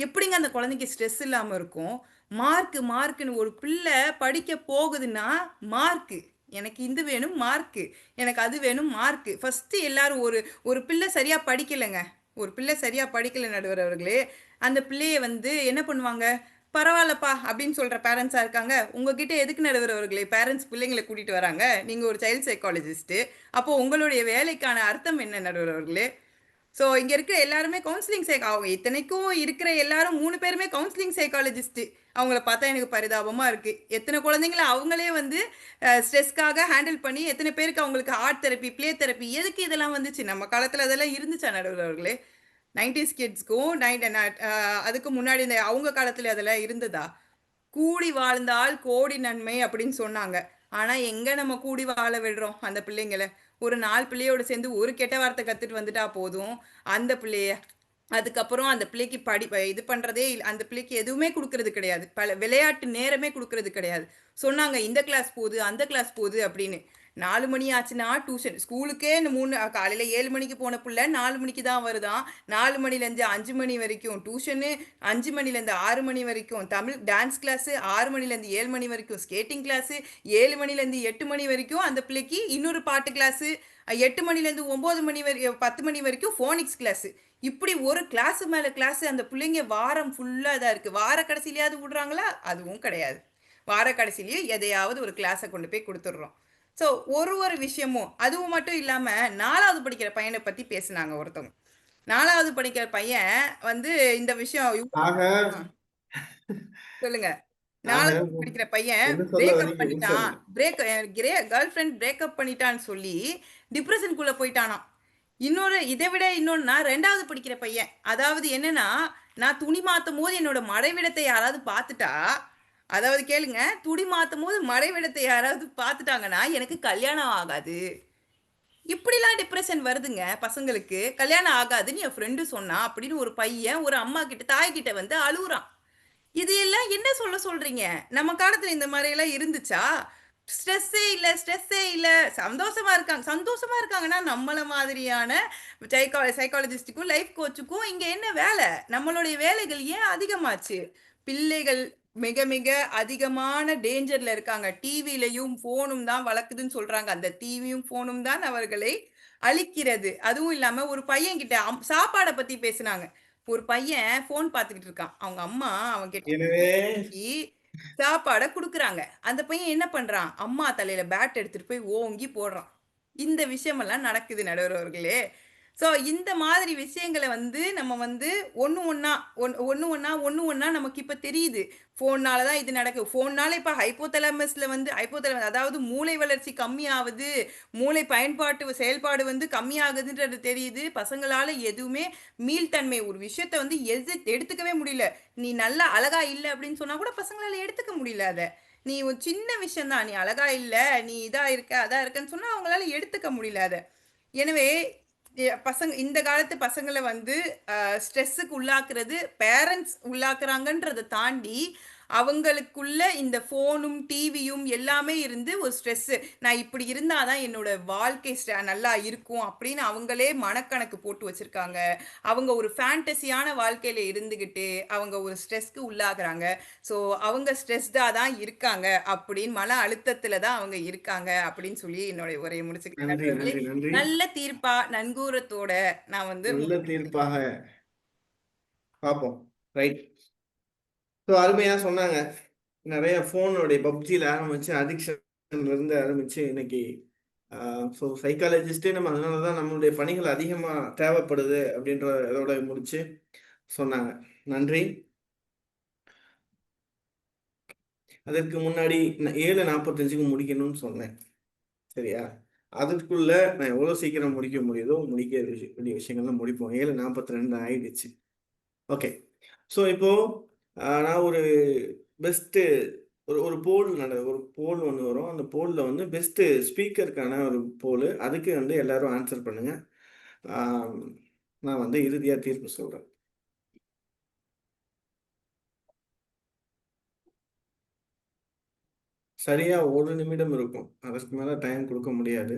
எப்படிங்க அந்த குழந்தைக்கு ஸ்ட்ரெஸ் இல்லாம இருக்கும்? மார்க்குன்னு ஒரு பிள்ளை படிக்க போகுதுன்னா, மார்க்கு. எனக்கு இது வேணும் மார்க்கு. எனக்கு அது வேணும் மார்க்கு. ஃபர்ஸ்ட்டு எல்லாரும் ஒரு ஒரு பிள்ளை சரியா படிக்கலங்க. ஒரு பிள்ளை சரியா படிக்கல நடுவர் அவர்களே, அந்த பிள்ளைய வந்து என்ன பண்ணுவாங்க? "பரவால்லப்பா" அப்படின்னு சொல்ற பேரண்ட்ஸா இருக்காங்க. உங்ககிட்ட எதுக்கு நடுவர் அவர்களே பேரண்ட்ஸ் பிள்ளைங்கள கூட்டிட்டு வராங்க? நீங்க ஒரு சைல்ட் சைக்காலஜிஸ்ட்டு. அப்போ உங்களுடைய வேலைக்கான அர்த்தம் என்ன நடுவர் அவர்களே? ஸோ இங்க இருக்கிற எல்லாருமே கவுன்சிலிங் அவங்க இத்தனைக்கும் இருக்கிற எல்லாரும் 3 பேருமே கவுன்சிலிங் சைக்காலஜிஸ்ட். அவங்கள பார்த்தா எனக்கு பரிதாபமா இருக்கு. எத்தனை குழந்தைங்கள அவங்களே வந்து ஸ்ட்ரெஸ்க்காக ஹேண்டில் பண்ணி எத்தனை பேருக்கு அவங்களுக்கு ஆர்ட் தெரப்பி, ப்ளே தெரப்பி எதுக்கு இதெல்லாம் வந்துச்சு? நம்ம காலத்துல அதெல்லாம் இருந்துச்சா நடுவர் அவர்களே? 90ஸ் கிட்ஸ்க்கும் அதுக்கு முன்னாடி இந்த அவங்க காலத்துல அதெல்லாம் இருந்ததா? கூடி வாழ்ந்தால் கோடி நன்மை அப்படின்னு சொன்னாங்க. ஆனா எங்க நம்ம கூடி வாழ விடுறோம் அந்த பிள்ளைங்கள? ஒரு 4 பிள்ளையோட சேர்ந்து ஒரு கெட்ட வார்த்தை கத்துட்டு வந்துட்டா போதும். அந்த பிள்ளைய அதுக்கப்புறம் அந்த பிள்ளைக்கு இது பண்றதே இல்ல. அந்த பிள்ளைக்கு எதுவுமே குடுக்கறது கிடையாது. விளையாட்டு நேரமே குடுக்கறது கிடையாது. சொன்னாங்க இந்த கிளாஸ் போது, அந்த கிளாஸ் போது அப்படின்னு. 4 மணி ஆச்சுன்னா டியூஷன். ஸ்கூலுக்கே இந்த 3 காலையில 7 மணிக்கு போன புள்ள 4 மணிக்கு தான் வருதாம். 4 மணிலேருந்து 5 மணி வரைக்கும் டியூஷனு, 5 மணிலேருந்து 6 மணி வரைக்கும் தமிழ் டான்ஸ் கிளாஸு, 6 மணிலேருந்து 7 மணி வரைக்கும் ஸ்கேட்டிங் கிளாஸு, 7 மணிலேருந்து 8 மணி வரைக்கும் அந்த பிள்ளைக்கு இன்னொரு பாட்டு கிளாஸு, 8 மணிலேருந்து 9 மணி 10 மணி வரைக்கும் ஃபோனிக்ஸ் கிளாஸு. இப்படி ஒரு கிளாஸ் மேல கிளாஸ் அந்த பிள்ளைங்க வாரம் ஃபுல்லா இதா இருக்கு. வார கடைசியிலயாவது விடுறாங்களா? அதுவும் கிடையாது. வார கடைசியிலயும் எதையாவது ஒரு கிளாஸ கொண்டு போய் குடுத்துடுறோம். ஸோ ஒரு விஷயமும் அதுவும் மட்டும் இல்லாம 4வது படிக்கிற பையன பத்தி பேசுனாங்க ஒருத்தவங்க. 4வது படிக்கிற பையன் வந்து இந்த விஷயம் ஆக ஆ, சொல்லுங்க. ஆக 4வது படிக்கிற பையன் என்ன சொல்ல பிரேக்கப் வரீங்க பண்ணிட்டான். சொல்லுங்க. கேர்ள் ஃப்ரெண்ட் பிரேக்கப் பண்ணிட்டான்னு சொல்லி டிப்ரஷனுக்குள்ள போயிட்டானாம். இதை விட இன்னொன்னா 2வது படிக்கிற பையன். அதாவது என்னன்னா, நான் துணி மாத்தும்போது என்னோட மறைவிடத்தை யாராவது பார்த்துட்டா, அதாவது கேளுங்க, துணி மாத்தும்போது மறைவிடத்தை யாராவது பார்த்துட்டாங்கன்னா, எனக்கு கல்யாணம் ஆகாது. இப்படிலாம் டிப்ரஷன் வருதுங்க பசங்களுக்கு. கல்யாணம் ஆகாதுன்னு என் ஃப்ரெண்டு சொன்னா அப்படின்னு ஒரு பையன் ஒரு அம்மா கிட்ட தாய் கிட்ட வந்து அழுவுறான். இது எல்லாம் என்ன சொல்ல சொல்றீங்க? நம்ம காலத்துல இந்த மாதிரி எல்லாம் இருந்துச்சா? ஸ்ட்ரெஸ்ஸே இல்ல. சந்தோஷமா இருக்காங்க. சந்தோஷமா இருக்காங்கன்னா, நம்மள மாதிரியான சைக்காலஜிஸ்ட்டுக்கும், லைஃப் கோச்சுக்கும் இங்க என்ன வேலை? நம்மளுடைய வேலைகள் ஏன் அதிகமாச்சு? பிள்ளைகள் மிக மிக அதிகமான டேஞ்சர்ல இருக்காங்க. டிவிலயும், ஃபோனும் தான் வளர்க்குதுன்னு சொல்றாங்க. அந்த டிவியும், ஃபோனும் தான் அவர்களை அழிக்கிறது. அதுவும் இல்லாம ஒரு பையன்கிட்ட சாப்பாட பத்தி பேசுனாங்க. ஒரு பையன் ஃபோன் பார்த்துக்கிட்டு இருக்கான். அவங்க அம்மா அவன்கிட்ட எனவே சாப்பாட குடுக்குறாங்க. அந்த பையன் என்ன பண்றான்? அம்மா தலையில பேட் எடுத்துட்டு போய் ஓங்கி போடுறான். இந்த விஷயமெல்லாம் நடக்குது நடுவர் அவர்களே. ஸோ இந்த மாதிரி விஷயங்கள வந்து நம்ம வந்து ஒண்ணு ஒண்ணா நமக்கு இப்ப தெரியுது. ஃபோன்னால தான் இது நடக்குது. ஃபோன்னால இப்ப ஹைப்போதலாமஸ்ல வந்து அதாவது மூளை வளர்ச்சி கம்மியாவுது. மூளை செயல்பாடு வந்து கம்மியாகுதுன்றது தெரியுது. பசங்களால எதுவுமே மீள்தன்மை ஒரு விஷயத்த வந்து எடுத்துக்கவே முடியல. நீ நல்லா அழகா இல்ல அப்படின்னு சொன்னா கூட பசங்களால எடுத்துக்க முடியல அத. நீ ஒரு சின்ன விஷயம் தான். நீ அழகா இல்ல, நீ இதா இருக்க, அதா இருக்கன்னு சொன்னா அவங்களால எடுத்துக்க முடியல அத. எனவே இந்த காலத்து பசங்கள வந்து ஸ்ட்ரெஸ்ஸுக்கு உள்ளாக்குறது பேரண்ட்ஸ் உள்ளாக்குறாங்கன்றத தாண்டி, அவங்களுக்குள்ள இந்த ஃபோனும், டிவியும் எல்லாமே இருந்து ஒரு ஸ்ட்ரெஸ்ஸு. நான் இப்படி இருந்தா தான் என்னோட வாழ்க்கை நல்லா இருக்கும் அப்படின்னு அவங்களே மனக்கணக்கு போட்டு வச்சிருக்காங்க. அவங்க ஒரு ஃபேண்டஸியான வாழ்க்கையில இருந்துகிட்டு, அவங்க ஒரு ஸ்ட்ரெஸ்க்கு உள்ளாகுறாங்க. ஸோ அவங்க ஸ்ட்ரெஸ்டா தான் இருக்காங்க அப்படின்னு மன அழுத்தத்துல தான் அவங்க இருக்காங்க அப்படின்னு சொல்லி என்னுடைய உரையை முடிச்சுக்கிறேன் நன்றி, நண்பர்களே. நன்றி, நன்றி. நல்ல தீர்ப்பா, நன்கூரத்தோட நான் வந்து நல்ல தீர்ப்பாக பார்ப்போம். ரைட். ஸோ அருமையா சொன்னாங்க. நிறைய ஃபோனுடைய பப்ஜியில் ஆரம்பிச்சு அடிக்ஷன்ல இருந்து ஆரம்பிச்சு இன்னைக்கு ஸோ சைக்காலஜிஸ்டே நம்ம அதனால தான் நம்மளுடைய பணிகள் அதிகமாக தேவைப்படுது அப்படின்ற இதோட முடிச்சு சொன்னாங்க. நன்றி. அதற்கு முன்னாடி 7:45க்கு முடிக்கணும்னு சொன்னேன். சரியா? அதுக்குள்ள நான் எவ்வளோ சீக்கிரம் முடிக்க முடியுதோ முடிக்க வேண்டிய விஷயங்கள்லாம் முடிப்போம். 7:42 ஆயிடுச்சு. ஓகே. ஸோ இப்போ நான் ஒரு பெஸ்ட்டு ஒரு போல் ஒன்று வரும். அந்த போலில் வந்து பெஸ்ட் ஸ்பீக்கருக்கான ஒரு போல். அதுக்கு வந்து எல்லாரும் ஆன்சர் பண்ணுங்க. நான் வந்து இறுதியாக தீர்ப்பு சொல்கிறேன். சரியா 1 நிமிடம் இருக்கும். அதற்கு மேலே டைம் கொடுக்க முடியாது.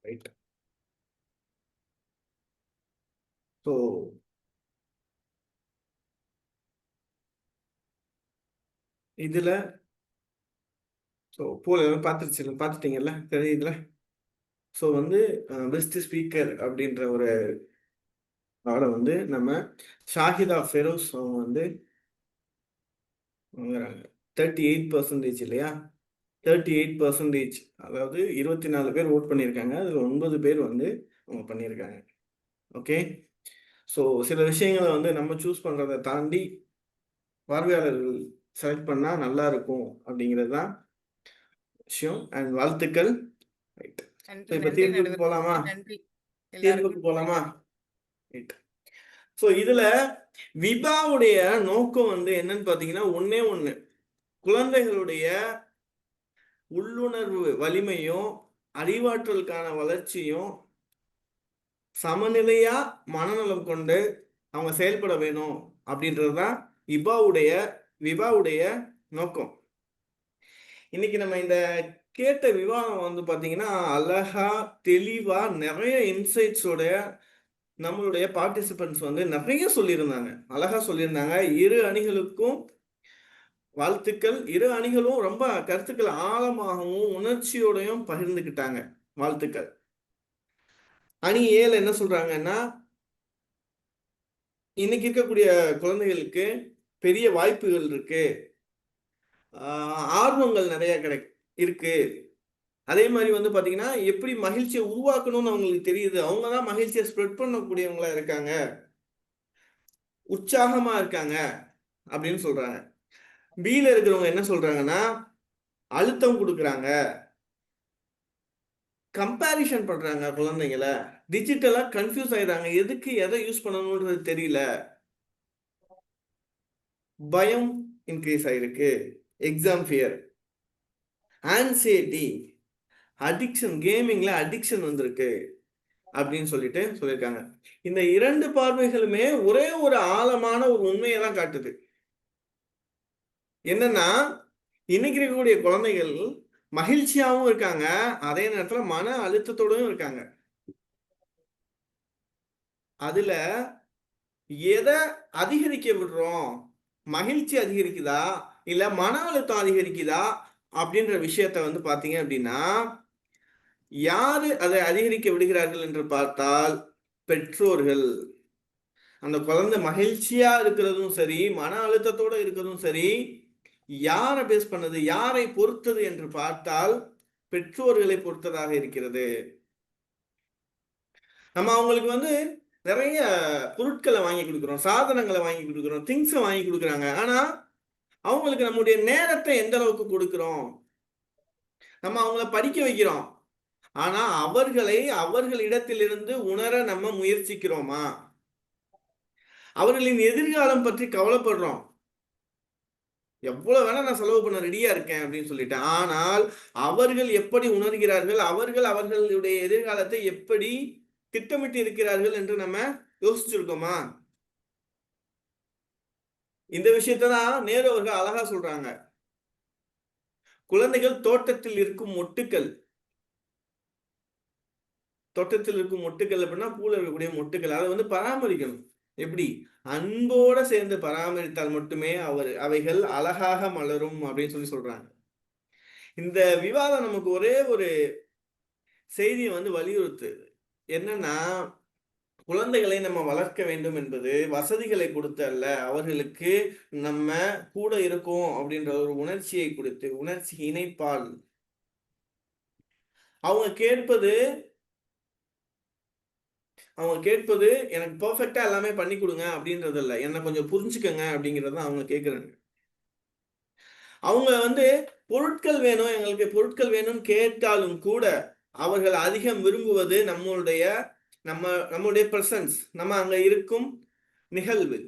ரைட். ஸோ இதில் போல் பார்த்துட்டீங்கல்ல, தெரியுதுல. ஸோ வந்து பெஸ்ட் ஸ்பீக்கர் அப்படின்ற ஒரு அவரை வந்து நம்ம ஷாஹிதா ஃபெரோஸ் அவங்க வந்து வாங்குறாங்க. 38% இல்லையா? 38%, அதாவது 24 பேர் ஓட் பண்ணியிருக்காங்க. அதில் 9 பேர் வந்து அவங்க பண்ணியிருக்காங்க. ஓகே. ஸோ சில விஷயங்களை வந்து நம்ம சூஸ் பண்ணுறதை தாண்டி பார்வையாளர்கள் செலக்ட் பண்ணால் நல்லா இருக்கும் அப்படிங்கிறது தான் விஷயம். அண்ட் வாழ்த்துக்கள். ரைட். நன்றி இப்போ நன்றி தீர்ப்புக்கு நடுவர். போகலாமா? நன்றி தீர்ப்புக்கு எல்லாருக்கும். போகலாமா? ரைட். ஸோ இதில் விபாவுடைய நோக்கம் வந்து என்னன்னு பார்த்தீங்கன்னா ஒன்று, குழந்தைகளுடைய உள்ளுணர்வு வலிமையும் அறிவாற்றலுக்கான வளர்ச்சியும் சமநிலையா மனநலம் கொண்டு அவங்க செயல்பட வேணும் அப்படின்றது தான் விபாவுடைய நோக்கம். இன்னைக்கு நம்ம இந்த கேட்ட விவாதம் வந்து பார்த்தீங்கன்னா அழகா தெளிவா நிறைய இன்சைட்ஸோட நம்மளுடைய பார்ட்டிசிபென்ட்ஸ் வந்து நிறைய சொல்லியிருந்தாங்க, அழகா சொல்லியிருந்தாங்க. இரு அணிகளுக்கும் வாழ்த்துக்கள். இரு அணிகளும் ரொம்ப கருத்துக்கள் ஆழமாகவும் உணர்ச்சியோடையும் பகிர்ந்துக்கிட்டாங்க. வாழ்த்துக்கள். அணி ஏல என்ன சொல்றாங்கன்னா, இன்னைக்கு இருக்கக்கூடிய குழந்தைகளுக்கு பெரிய வாய்ப்புகள் இருக்கு, ஆர்வங்கள் நிறைய இருக்கு. அதே மாதிரி வந்து பாத்தீங்கன்னா எப்படி மகிழ்ச்சியை உருவாக்கணும்னு அவங்களுக்கு தெரியுது, அவங்க தான் மகிழ்ச்சியை ஸ்ப்ரெட் பண்ணக்கூடியவங்களா இருக்காங்க, உற்சாகமா இருக்காங்க அப்படின்னு சொல்றாங்க. பில இருக்கிறவங்க என்ன சொல்றாங்கன்னா, அழுத்தம் கொடுக்குறாங்க, கம்பேரிஷன் பண்றாங்க, குழந்தைங்களை டிஜிட்டலா கன்ஃபியூஸ் ஆயிடுறாங்க, எதுக்கு எதை யூஸ் பண்ணணும்ன்றது தெரியல, பயம் இன்க்ரீஸ் ஆயிருக்கு, எக்ஸாம் ஃபியர், ஆன்சைட்டி, அடிக்ஷன், கேமிங்ல அடிக்ஷன் வந்திருக்கு அப்படின்னு சொல்லியிருக்காங்க. இந்த 2 பார்வைகளுமே ஒரே ஒரு ஆழமான ஒரு உண்மையை தான் காட்டுது. என்னன்னா, இன்னைக்கு இருக்கக்கூடிய குழந்தைகள் மகிழ்ச்சியாகவும் இருக்காங்க, அதே நேரத்துல மன அழுத்தத்தோடவும் இருக்காங்க. அதுல எதை அதிகரிக்க விடுறோம், மகிழ்ச்சி அதிகரிக்குதா இல்ல மன அழுத்தம் அதிகரிக்குதா அப்படின்ற விஷயத்த வந்து பாத்தீங்க அப்படின்னா, யாரு அதை அதிகரிக்க விடுகிறார்கள் என்று பார்த்தால் பெற்றோர்கள். அந்த குழந்தை மகிழ்ச்சியா இருக்கிறதும் சரி, மன அழுத்தத்தோட இருக்கிறதும் சரி, யாரை பேஸ் பண்ணது, யாரை பொறுத்தது என்று பார்த்தால் பெற்றோர்களை பொறுத்ததாக இருக்கிறது. நம்ம அவங்களுக்கு வந்து நிறைய பொருட்களை வாங்கி கொடுக்குறோம், சாதனங்களை வாங்கி கொடுக்குறோம், திங்ஸை வாங்கி கொடுக்குறாங்க. ஆனா அவங்களுக்கு நம்முடைய நேரத்தை எந்த அளவுக்கு கொடுக்கிறோம், நம்ம அவங்கள படிக்க வைக்கிறோம், ஆனா அவர்களிடத்திலிருந்து உணர நம்ம முயற்சிக்கிறோமா, அவர்களின் எதிர்காலம் பற்றி கவலைப்படுறோம், எவ்வளவு வேணா நான் செலவு பண்ண ரெடியா இருக்கேன் அப்படின்னு சொல்லிட்டு. ஆனால் அவர்கள் எப்படி உணர்கிறார்கள், அவர்கள் அவர்களுடைய எதிர்காலத்தை எப்படி திட்டமிட்டு இருக்கிறார்கள் என்று நம்ம யோசிச்சிருக்கோமா? இந்த விஷயத்தான் நேரு அவர்கள் அழகா சொல்றாங்க. குழந்தைகள் தோட்டத்தில் இருக்கும் மொட்டுக்கள். தோட்டத்தில் இருக்கும் மொட்டுக்கள் அப்படின்னா பூல இருக்கக்கூடிய மொட்டுக்கள். அதை வந்து பராமரிக்கணும். எப்படி? அன்போட சேர்ந்து பராமரித்தால் மட்டுமே அவைகள் அழகாக மலரும் அப்படின்னு சொல்லி சொல்றாங்க. இந்த விவாதம் நமக்கு ஒரே ஒரு செய்தியை வந்து வலியுறுத்துது. என்னன்னா, குழந்தைகளை நம்ம வளர்க்க வேண்டும் என்பது வசதிகளை கொடுத்து அல்ல, அவர்களுக்கு நம்ம கூட இருக்கோம் அப்படின்ற ஒரு உணர்ச்சியை கொடுத்து, உணர்ச்சி இணைப்பால் அவங்க கேட்பது எனக்கு பெர்ஃபெக்டா எல்லாமே பண்ணி கொடுங்க அப்படின்றது இல்ல, என்ன கொஞ்சம் புரிஞ்சுக்கங்க அப்படிங்கறது அவங்க கேட்கறாங்க. அவங்க வந்து பொருட்கள் வேணும், எங்களுக்கு பொருட்கள் வேணும்னு கேட்டாலும் கூட அவர்கள் அதிகம் விரும்புவது நம்மளுடைய பிரசன்ஸ், நம்ம அங்க இருக்கும் நிகழ்வு.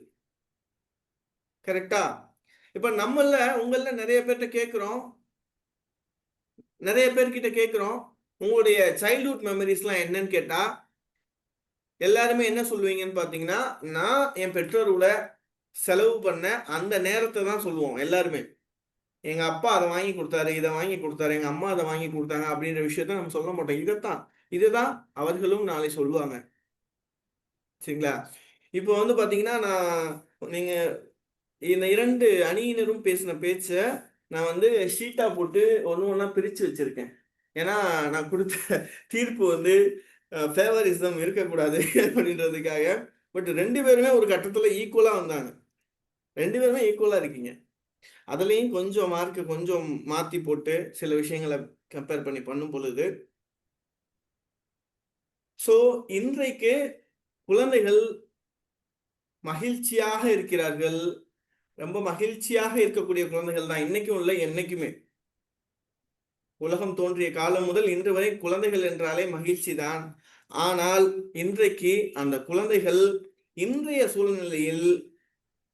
கரெக்டா? இப்ப உங்கள நிறைய பேர்கிட்ட கேட்கிறோம், உங்களுடைய சைல்ட்ஹுட் மெமரிஸ்லாம் என்னன்னு கேட்டா எல்லாருமே என்ன சொல்லுவீங்கன்னு பாத்தீங்கன்னா, நான் என் பெற்றோரோட செலவு பண்ண அந்த நேரத்தை தான் சொல்லுவோம் எல்லாருமே. எங்க அப்பா அதை வாங்கி கொடுத்தாரு, இதை வாங்கி கொடுத்தாரு, எங்க அம்மா அதை வாங்கி கொடுத்தாங்க அப்படின்ற விஷயத்த நம்ம சொல்ல மாட்டோம். இதுதான் அவர்களும் நாளை சொல்லுவாங்க. சரிங்களா? இப்போ வந்து பாத்தீங்கன்னா, நீங்க இந்த 2 அணியினரும் பேசின பேச்ச நான் வந்து ஷீட்டா போட்டு ஒண்ணா பிரிச்சு வச்சிருக்கேன். ஏன்னா நான் கொடுத்த தீர்ப்பு வந்து ஃபேவரிசம் இருக்கக்கூடாது அப்படின்றதுக்காக. பட் 2 பேருமே ஒரு கட்டத்துல ஈக்குவலா வந்தாங்க. 2 பேருமே ஈக்குவலா இருக்கீங்க. அதுலயும் கொஞ்சம் மார்க் கொஞ்சம் மாத்தி போட்டு சில விஷயங்களை கம்பேர் பண்ணி பண்ணும் பொழுது, சோ இன்றைக்கு குழந்தைகள் மகிழ்ச்சியாக இருக்கிறார்கள். ரொம்ப மகிழ்ச்சியாக இருக்கக்கூடிய குழந்தைகள் தான் இன்னைக்கும் இல்லை, என்னைக்குமே. உலகம் தோன்றிய காலம் முதல் இன்று வரை குழந்தைகள் என்றாலே மகிழ்ச்சி தான். ஆனால் இன்றைக்கு அந்த குழந்தைகள் இன்றைய சூழ்நிலையில்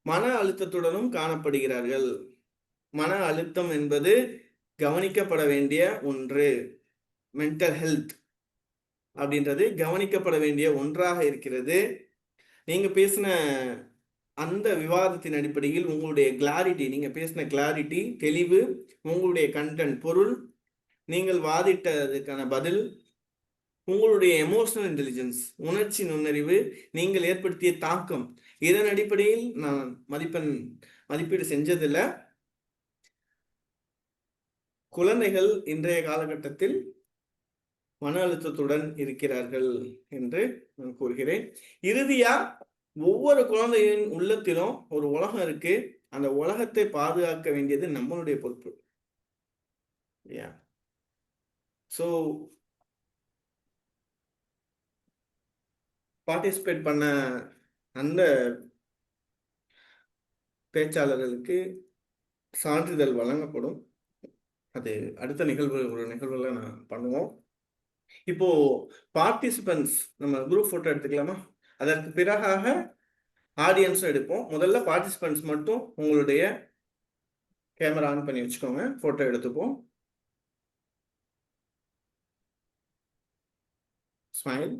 மன அழுத்தத்துடனும் காணப்படுகிறார்கள். மன அழுத்தம் என்பது கவனிக்கப்பட வேண்டிய ஒன்று. மென்டல் ஹெல்த் அப்படின்றது கவனிக்கப்பட வேண்டிய ஒன்றாக இருக்கிறது. நீங்க பேசின அந்த விவாதத்தின் அடிப்படையில் உங்களுடைய கிளாரிட்டி, நீங்க பேசின கிளாரிட்டி, தெளிவு, உங்களுடைய கண்டென்ட், பொருள், நீங்கள் வாதிட்டதுக்கான பதில், உங்களுடைய எமோஷனல் இன்டெலிஜென்ஸ், உணர்ச்சி நுண்ணறிவு, நீங்கள் ஏற்படுத்திய தாக்கம், இதன் அடிப்படையில் நான் மதிப்பீடு செஞ்சதில்லை. குழந்தைகள் இன்றைய காலகட்டத்தில் மன அழுத்தத்துடன் இருக்கிறார்கள் என்று நான் கூறுகிறேன். இறுதியா ஒவ்வொரு குழந்தையின் உள்ளத்திலும் ஒரு உலகம் இருக்கு. அந்த உலகத்தை பாதுகாக்க வேண்டியது நம்மளுடைய பொறுப்பு. ஸோ பார்ட்டிசிபேட் பண்ண அந்த பேச்சாளர்களுக்கு சான்றிதழ் வழங்கப்படும். அது அடுத்த நிகழ்வுல நான் பண்ணுவோம். இப்போ பார்ட்டிசிபென்ட்ஸ் நம்ம குரூப் போட்டோ எடுத்துக்கலாமா? அதற்கு பிறகாக ஆடியன்ஸும் எடுப்போம். முதல்ல பார்ட்டிசிபென்ட்ஸ் மட்டும் உங்களுடைய கேமரா ஆன் பண்ணி வச்சுக்கோங்க, போட்டோ எடுத்துப்போம். ஸ்மைல்.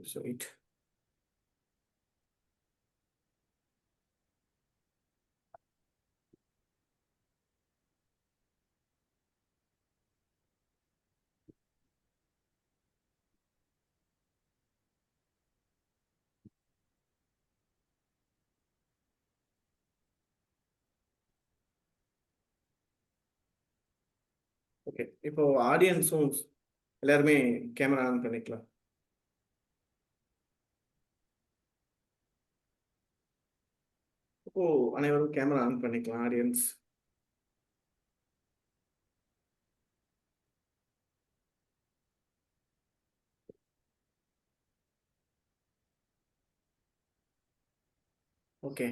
So it ஓகே, இப்போ ஆடியன்ஸும் எல்லாருமே கேமரா ஆன் பண்ணிக்கலாம். இப்போ அனைவரும் கேமரா ஆன் பண்ணிக்கலாம் ஆடியன்ஸ். Okay,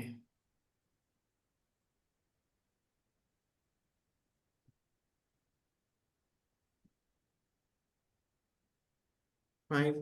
fine.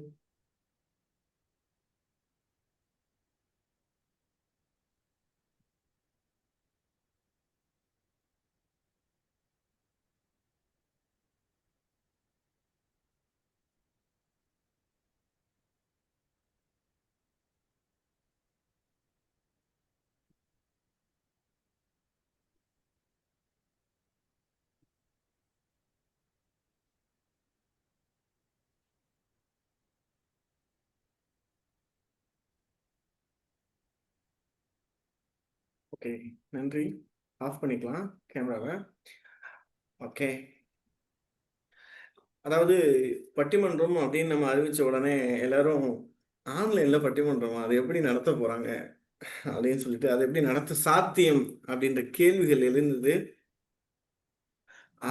ஓகே, நன்றி. ஆஃப் பண்ணிக்கலாம் கேமராவை. ஓகே, அதாவது பட்டிமன்றம் அப்படின்னு நம்ம அறிவிச்ச உடனே எல்லாரும் ஆன்லைன்ல பட்டிமன்றம் அது எப்படி நடத்த போறாங்க அப்படின்னு சொல்லிட்டு, அது எப்படி நடத்த சாத்தியம் அப்படின்ற கேள்விகள் எழுந்தது.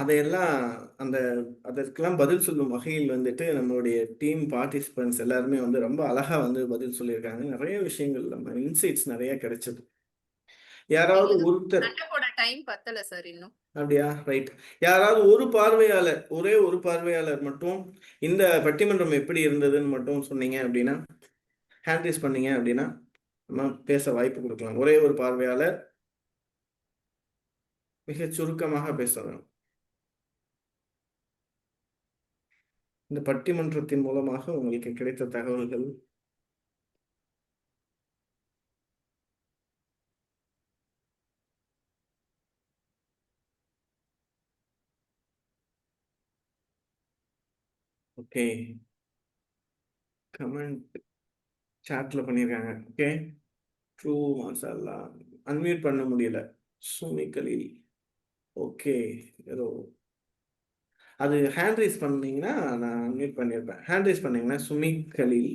அதையெல்லாம் அந்த அதற்கெல்லாம் பதில் சொல்லும் வகையில் வந்துட்டு நம்மளுடைய டீம் பார்ட்டிசிபென்ட்ஸ் எல்லாருமே வந்து ரொம்ப அழகா வந்து பதில் சொல்லியிருக்காங்க. நிறைய விஷயங்கள் நம்ம இன்சைட்ஸ் நிறைய கிடைச்சது. யாராவது ஒருத்தர் சண்டைப்போட டைம் பத்தல சார் இன்னும். அப்படியா? ரைட். யாராவது ஒரு பார்வையாளர், ஒரே ஒரு பார்வையாளர் மட்டும் இந்த பட்டிமன்றம் எப்படி இருந்ததுன்னு மட்டும் சொன்னீங்க அப்படின்னா, ஹேண்ட் ரைஸ் பண்ணீங்க அப்படின்னா நம்ம பேச வாய்ப்பு கொடுக்கலாம். ஒரே ஒரு பார்வையாளர் மிக சுருக்கமாக பேச வேணும். இந்த பட்டிமன்றத்தின் மூலமாக உங்களுக்கு கிடைத்த தகவல்கள். ஓகே, கமெண்ட் சாட்ல பண்ணியிருக்காங்க. ஓகே, ட்ரூ மசாலா அன்மியூட் பண்ண முடியல. சுமிகலில். ஓகே, ஏதோ அது ஹேண்ட் ரைஸ் பண்ணீங்கன்னா நான் அன்மியூட் பண்ணியிருப்பேன். ஹேண்ட் ரைஸ் பண்ணீங்கன்னா சுமிகலில்.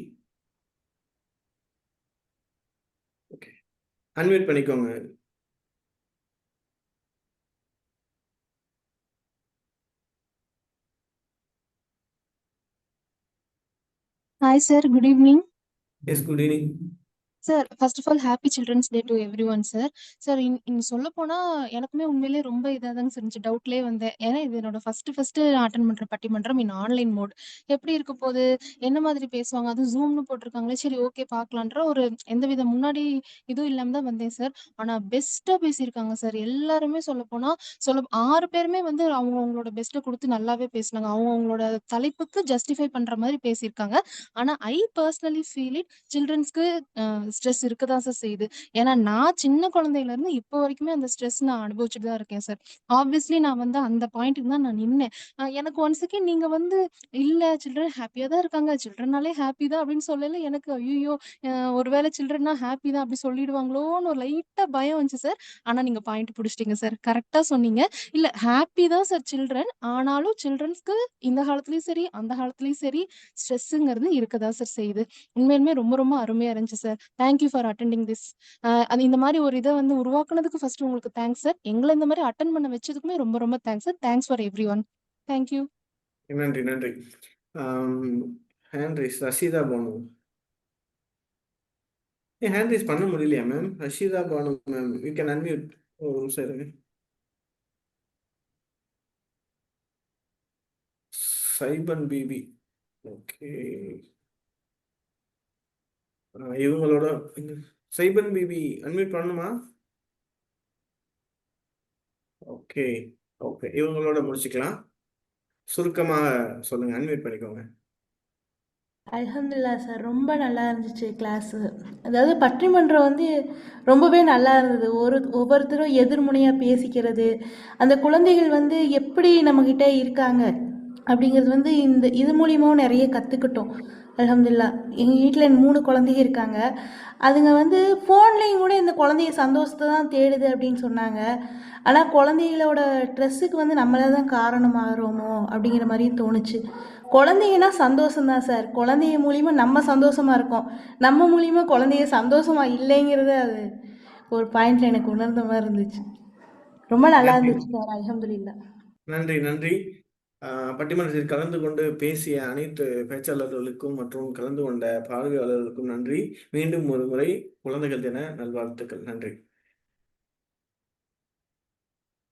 ஓகே, அன்மியூட் பண்ணிக்கோங்க. Hi, sir. Good evening. Yes, good evening. Sir, first of all, happy Children's Day to everyone, sir. Sir, சொல்லப்போனா எனக்குமே உண்மையிலேயே ரொம்ப இதாதாங்க சார் இருந்துச்சு. டவுட்லயே வந்தேன். ஏன்னா இது என்னோட ஃபர்ஸ்ட் அட்டெண்ட் பண்ற பட்டிமன்றம் இன் ஆன்லைன் மோட். எப்படி இருக்க போகுது? என்ன மாதிரி பேசுவாங்க? அதுவும் Zoomனு போட்டிருக்காங்களே. சரி, ஓகே பார்க்கலான்ற ஒரு எந்தவித முன்னாடி இதுவும் இல்லாம தான் வந்தேன் சார். ஆனா பெஸ்ட்டா பேசியிருக்காங்க சார். எல்லாருமே சொல்லப்போனா 6 பேருமே வந்து அவங்களோட பெஸ்ட்ட குடுத்து நல்லாவே பேசுனாங்க. அவங்களோட தலைப்புக்கு ஜஸ்டிஃபை பண்ற மாதிரி பேசியிருக்காங்க. ஆனா ஐ பர்சனலி ஃபீல் இட் சில்ட்ரன்ஸ்க்கு ஸ்ட்ரெஸ் இருக்கதான் சார் செய்யுது. ஏன்னா நான் சின்ன குழந்தையில இருந்து இப்போ வரைக்குமே அந்த ஸ்ட்ரெஸ் நான் அனுபவிச்சுட்டு தான் இருக்கேன் சார். ஆப்வியஸ்லி நான் வந்து அந்த பாயிண்ட்டுக்கு தான் நான் நின்னேன். எனக்கு ஒன் செகண்ட் நீங்க வந்து இல்ல சில்ட்ரன் ஹாப்பியா தான் இருக்காங்க. சில்ட்ரனாலே ஹாப்பி தான் அப்படின்னு சொல்லல எனக்கு ஐய்யயோ! ஒருவேளை சில்ட்ரன்னா ஹாப்பி தான் அப்படி சொல்லிடுவாங்களோன்னு ஒரு லைட்டா பயம் வந்துச்சு சார். ஆனா நீங்க பாயிண்ட் புடிச்சிட்டீங்க சார். கரெக்ட்டா சொன்னீங்க. இல்ல ஹாப்பி தான் சார் சில்ட்ரன். ஆனாலும் சில்ட்ரன்ஸ்க்கு இந்த காலத்துலயும் சரி, அந்த காலத்துலயும் சரி ஸ்ட்ரெஸ்ஸுங்கிறது இருக்கதான் சார் செய்யுது. உண்மையாலுமே ரொம்ப ரொம்ப அருமையா இருந்துச்சு சார். Thank you for attending this. அது இந்த மாரி ஒரு இத வந்து உருவாக்குனதுக்கு ஃபர்ஸ்ட் உங்களுக்கு தேங்க்ஸ் சார். எங்கள இந்த மாரி அட்டெண்ட் பண்ண வச்சதுக்குமே ரொம்ப ரொம்ப தேங்க்ஸ் சார். Thanks for everyone. Thank you. நன்றி, நன்றி. Hand raise Rasheeda Banu. Hand raise பண்ண முடியலையா ma'am? Rasheeda Banu ma'am, you can unmute. ஒரு நிமிஷம் இருங்க. சைபன் பிபி. ஓகே, இவங்களோட சைபன் பிபி அன்மியூட் பண்ணணுமா? ஓகே, ஓகே, இவங்களோட முடிச்சுக்கலாம். சுருக்கமாக சொல்லுங்க, அன்மியூட் பண்ணிக்கோங்க. அல்ஹம்துலில்லாஹ் சார், ரொம்ப நல்லா இருந்துச்சு கிளாஸு. அதாவது பட்டிமன்றம் வந்து ரொம்பவே நல்லா இருந்தது. ஒவ்வொருத்தரும் எதிர்முனையாக பேசிக்கிறது, அந்த குழந்தைகள் வந்து எப்படி நம்மக்கிட்ட இருக்காங்க, அப்படிங்கிறது வந்து இது மூலியமாவும் நிறைய கற்றுக்கிட்டோம். அல்ஹம்துலில்லாஹ். எங்கள் வீட்டில் 3 குழந்தைங்க இருக்காங்க. அதுங்க வந்து ஃபோன்லேயும் கூட இந்த குழந்தைங்க சந்தோஷத்தை தான் தேடுது அப்படின்னு சொன்னாங்க. ஆனால் குழந்தைகளோட ஸ்ட்ரெஸ்ஸுக்கு வந்து நம்மளே தான் காரணமாகறோமோ அப்படிங்கிற மாதிரியும் தோணுச்சு. குழந்தைங்கன்னா சந்தோஷம் தான் சார். குழந்தைங்க மூலியமா நம்ம சந்தோஷமா இருக்கோம். நம்ம மூலியமா குழந்தைங்க சந்தோஷமா இல்லைங்கிறது அது ஒரு பாயிண்ட்ல எனக்கு உணர்ந்த மாதிரி இருந்துச்சு. ரொம்ப நல்லா நன்றி இருந்துச்சு சார். அல்ஹம்துலில்லாஹ். நன்றி நன்றி. பட்டிமன்றத்தில் கலந்து கொண்டு பேசிய அனைத்து பேச்சாளர்களுக்கும் மற்றும் கலந்து கொண்ட பார்வையாளர்களுக்கும் நன்றி. மீண்டும் ஒரு முறை குழந்தைகள் தின நல்வாழ்த்துக்கள். நன்றி.